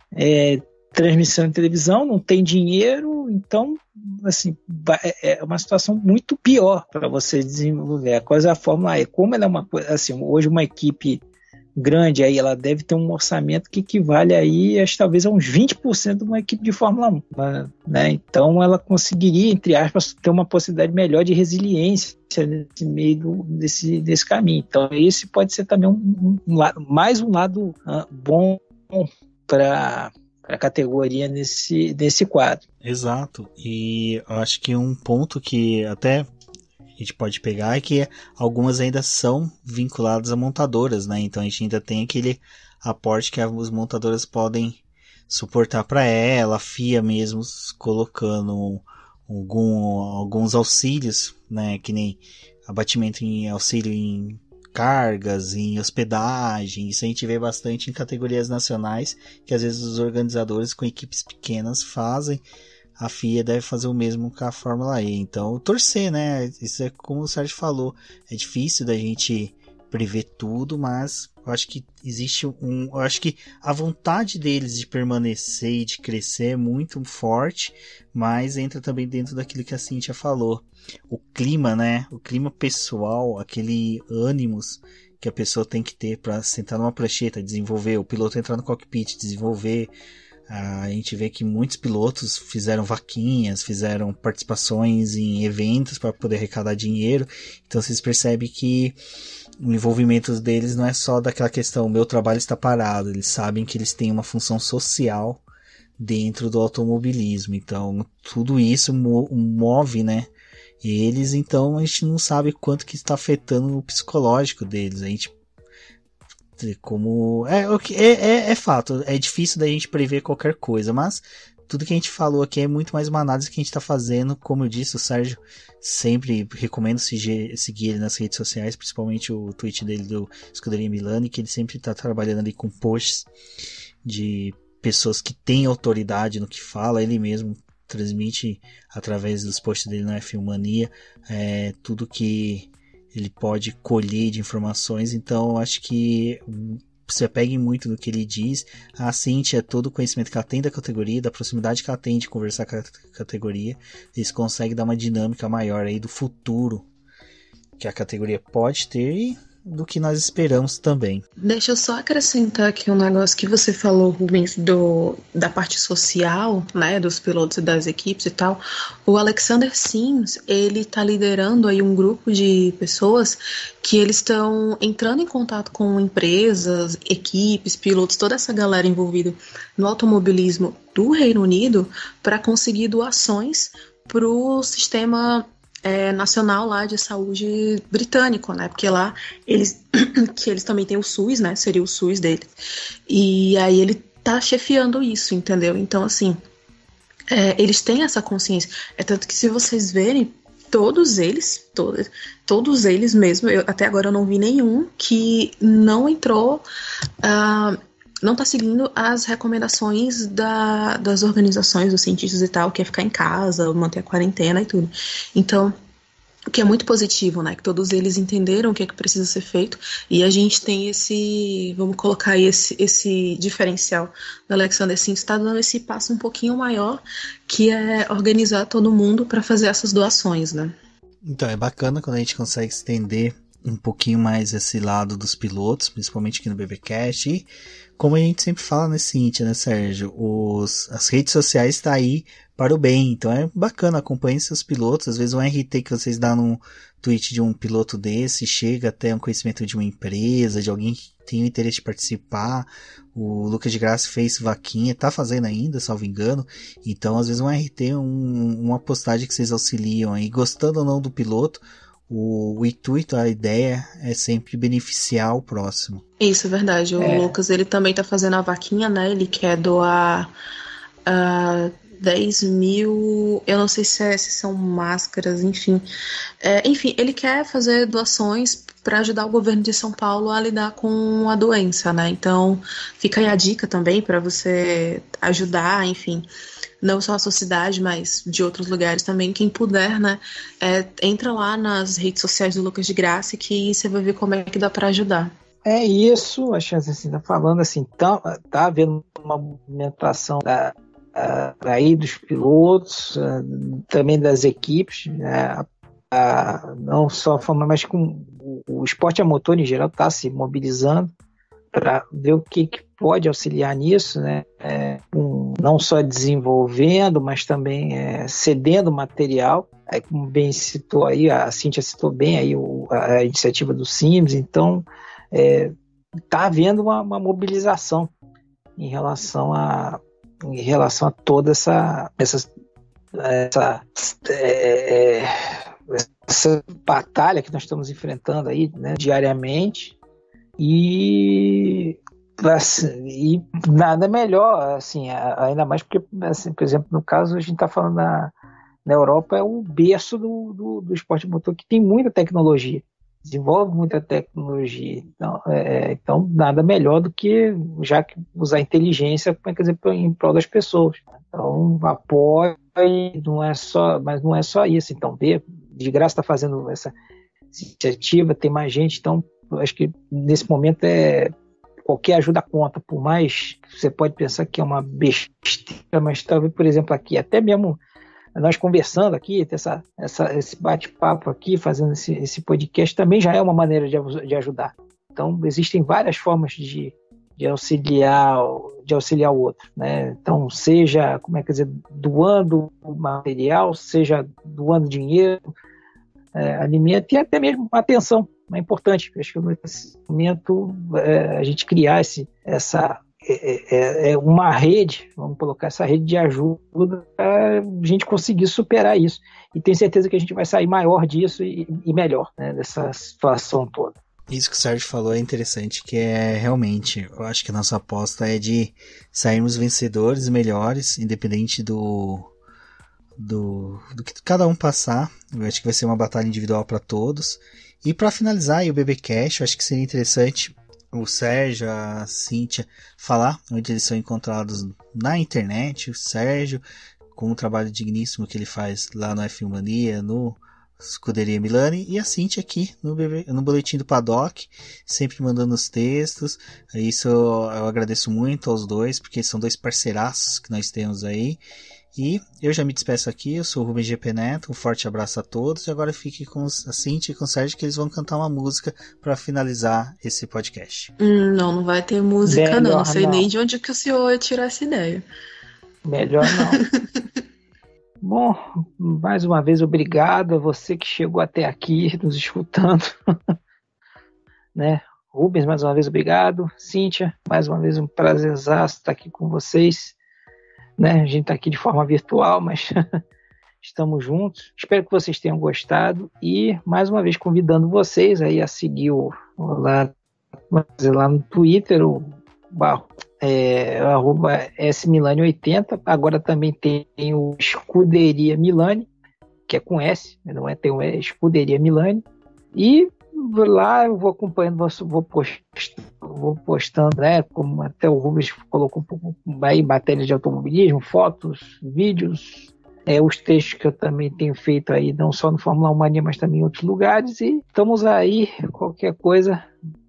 transmissão em televisão, não tem dinheiro, então assim, é uma situação muito pior para você desenvolver. A coisa da Fórmula E, como ela é uma coisa, assim, hoje uma equipe grande, aí ela deve ter um orçamento que equivale aí, talvez a uns 20% de uma equipe de Fórmula 1, né? Então ela conseguiria, entre aspas, ter uma possibilidade melhor de resiliência nesse meio desse caminho. Então esse pode ser também mais um lado bom para a categoria nesse quadro. Exato, e eu acho que um ponto que até a gente pode pegar é que algumas ainda são vinculadas a montadoras, né? Então a gente ainda tem aquele aporte que as montadoras podem suportar para ela, a FIA mesmo colocando alguns auxílios, né? Que nem abatimento em auxílio em cargas, em hospedagem. Isso a gente vê bastante em categorias nacionais, que às vezes os organizadores com equipes pequenas fazem. A FIA deve fazer o mesmo com a Fórmula E. Então, torcer, né? Isso é como o Sérgio falou. É difícil da gente prever tudo, mas eu acho que existe eu acho que a vontade deles de permanecer e de crescer é muito forte, mas entra também dentro daquilo que a Cíntia falou. O clima, né? O clima pessoal, aquele ânimos que a pessoa tem que ter para sentar numa prancheta, desenvolver, o piloto entrar no cockpit, desenvolver A gente vê que muitos pilotos fizeram vaquinhas, fizeram participações em eventos para poder arrecadar dinheiro. Então vocês percebem que o envolvimento deles não é só daquela questão, meu trabalho está parado. Eles sabem que eles têm uma função social dentro do automobilismo. Então tudo isso move, né, eles. Então a gente não sabe quanto que está afetando o psicológico deles. A gente é fato, é difícil da gente prever qualquer coisa, mas tudo que a gente falou aqui é muito mais uma análise que a gente está fazendo. Como eu disse, o Sérgio, sempre recomendo seguir ele nas redes sociais, principalmente o tweet dele do Scuderia Milani, que ele sempre está trabalhando ali com posts de pessoas que têm autoridade no que fala. Ele mesmo transmite através dos posts dele na F1 Mania tudo que ele pode colher de informações. Então acho que se apeguem muito no que ele diz. A Cíntia, todo o conhecimento que ela tem da categoria, da proximidade que ela tem de conversar com a categoria, eles conseguem dar uma dinâmica maior aí do futuro que a categoria pode ter e do que nós esperamos também. Deixa eu só acrescentar aqui um negócio que você falou, Rubens, da parte social, né, dos pilotos e das equipes e tal. O Alexander Sims, ele tá liderando aí um grupo de pessoas que eles estão entrando em contato com empresas, equipes, pilotos, toda essa galera envolvida no automobilismo do Reino Unido para conseguir doações para o sistema nacional lá de saúde britânico, né? Porque lá eles também têm o SUS, né? Seria o SUS dele. E aí ele tá chefiando isso, entendeu? Então, assim, eles têm essa consciência. É tanto que se vocês verem, todos eles mesmo, até agora eu não vi nenhum que não entrou, não tá seguindo as recomendações das organizações, dos cientistas e tal, que é ficar em casa, manter a quarentena e tudo. Então, o que é muito positivo, né? Que todos eles entenderam o que é que precisa ser feito, e a gente tem vamos colocar aí esse diferencial do Alexander Sims, está dando esse passo um pouquinho maior, que é organizar todo mundo para fazer essas doações, né? Então, é bacana quando a gente consegue estender um pouquinho mais esse lado dos pilotos, principalmente aqui no BBcast. E como a gente sempre fala nesse Cintia, né, Sérgio? As redes sociais estão aí para o bem. Então é bacana, acompanhe seus pilotos. Às vezes um RT que vocês dão num tweet de um piloto desse chega até um conhecimento de uma empresa, de alguém que tem o interesse de participar. O Lucas de Graça fez vaquinha, tá fazendo ainda, salvo engano. Então às vezes um RT, uma postagem que vocês auxiliam aí, gostando ou não do piloto, o intuito, a ideia é sempre beneficiar o próximo. Isso, é verdade. O Lucas, ele também tá fazendo a vaquinha, né? Ele quer doar 10 mil, eu não sei se são máscaras, enfim. Enfim, ele quer fazer doações para ajudar o governo de São Paulo a lidar com a doença, né? Então, fica aí a dica também para você ajudar, enfim, não só a sua cidade, mas de outros lugares também. Quem puder, né, entra lá nas redes sociais do Lucas de Graça, que você vai ver como é que dá para ajudar. É isso, acho assim, tá falando assim, tá havendo uma movimentação aí dos pilotos, também das equipes, né, não só a forma, mas com o esporte a motor em geral está se mobilizando para ver o que pode auxiliar nisso, né? Não só desenvolvendo, mas também cedendo material. Aí, como bem citou aí, a Cíntia citou bem aí a iniciativa do Sims. Então está havendo uma mobilização em relação a toda essa batalha que nós estamos enfrentando aí, né, diariamente. E nada melhor, assim, ainda mais porque, assim, por exemplo, no caso, a gente está falando na Europa, é o berço do esporte motor, que tem muita tecnologia, desenvolve muita tecnologia. Então nada melhor do que já que usar inteligência, quer dizer, em prol das pessoas. Então, apoio, mas não é só isso. Então, de graça está fazendo essa iniciativa, tem mais gente, então acho que nesse momento qualquer ajuda conta, por mais que você pode pensar que é uma besteira, mas talvez, por exemplo, aqui, até mesmo nós conversando aqui, esse bate-papo aqui, fazendo esse podcast, também já é uma maneira de ajudar. Então, existem várias formas de de auxiliar o outro, né? Então, seja, doando material, seja doando dinheiro, alimento e até mesmo atenção, é importante. Acho que nesse momento a gente criar uma rede, vamos colocar essa rede de ajuda para a gente conseguir superar isso. E tenho certeza que a gente vai sair maior disso e melhor, né, dessa situação toda. Isso que o Sérgio falou é interessante, que realmente, eu acho que a nossa aposta é de sairmos vencedores, melhores, independente do que cada um passar. Eu acho que vai ser uma batalha individual para todos. E para finalizar aí o BBcast, eu acho que seria interessante o Sérgio, a Cíntia, falar onde eles são encontrados na internet. O Sérgio, com o trabalho digníssimo que ele faz lá no F1 Mania, no Scuderia Milani, e a Cíntia aqui no Boletim do Paddock, sempre mandando os textos. Isso eu agradeço muito aos dois, porque são dois parceiraços que nós temos aí. E eu já me despeço aqui, eu sou o Rubens GP Neto, um forte abraço a todos, e agora fique com a Cíntia e com o Sérgio, que eles vão cantar uma música para finalizar esse podcast. Não vai ter música. Não sei nem de onde que o senhor tirou essa ideia. Melhor não. Bom, mais uma vez obrigado a você que chegou até aqui nos escutando. Né? Rubens, mais uma vez obrigado. Cíntia, mais uma vez um prazerzaço estar aqui com vocês. Né? A gente está aqui de forma virtual, mas estamos juntos. Espero que vocês tenham gostado e, mais uma vez, convidando vocês aí a seguir lá no Twitter, @smilani80. Agora também tem o Scuderia Milani, que é com S, não é? Tem o Scuderia Milani. E lá eu vou acompanhando, vou postando, né? Como até o Rubens colocou um pouco aí, matéria de automobilismo, fotos, vídeos, os textos que eu também tenho feito aí, não só no Fórmula 1 Mania, mas também em outros lugares. E estamos aí, qualquer coisa,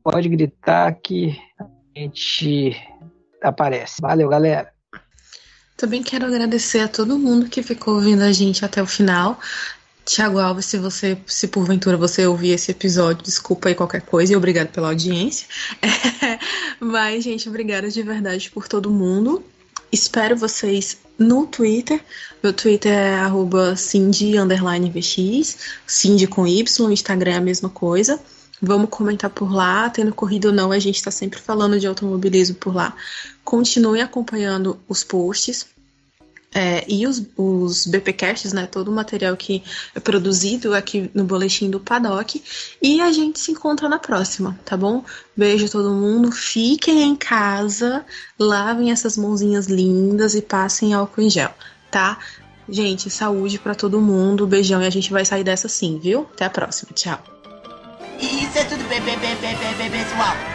pode gritar que a gente aparece. Valeu, galera! Também quero agradecer a todo mundo que ficou ouvindo a gente até o final. Thiago Alves, se porventura você ouvir esse episódio, desculpa aí qualquer coisa e obrigado pela audiência. Mas, gente, obrigada de verdade por todo mundo. Espero vocês no Twitter. Meu Twitter é @Cindy_VX, Cindy com Y, o Instagram é a mesma coisa. Vamos comentar por lá, tendo corrido ou não, a gente está sempre falando de automobilismo por lá. Continue acompanhando os posts. E os BPcasts, né, todo o material que é produzido aqui no Boletim do Paddock. E a gente se encontra na próxima, tá bom? Beijo a todo mundo, fiquem em casa, lavem essas mãozinhas lindas e passem álcool em gel, tá? Gente, saúde pra todo mundo, beijão e a gente vai sair dessa sim, viu? Até a próxima, tchau. Isso é tudo, pessoal.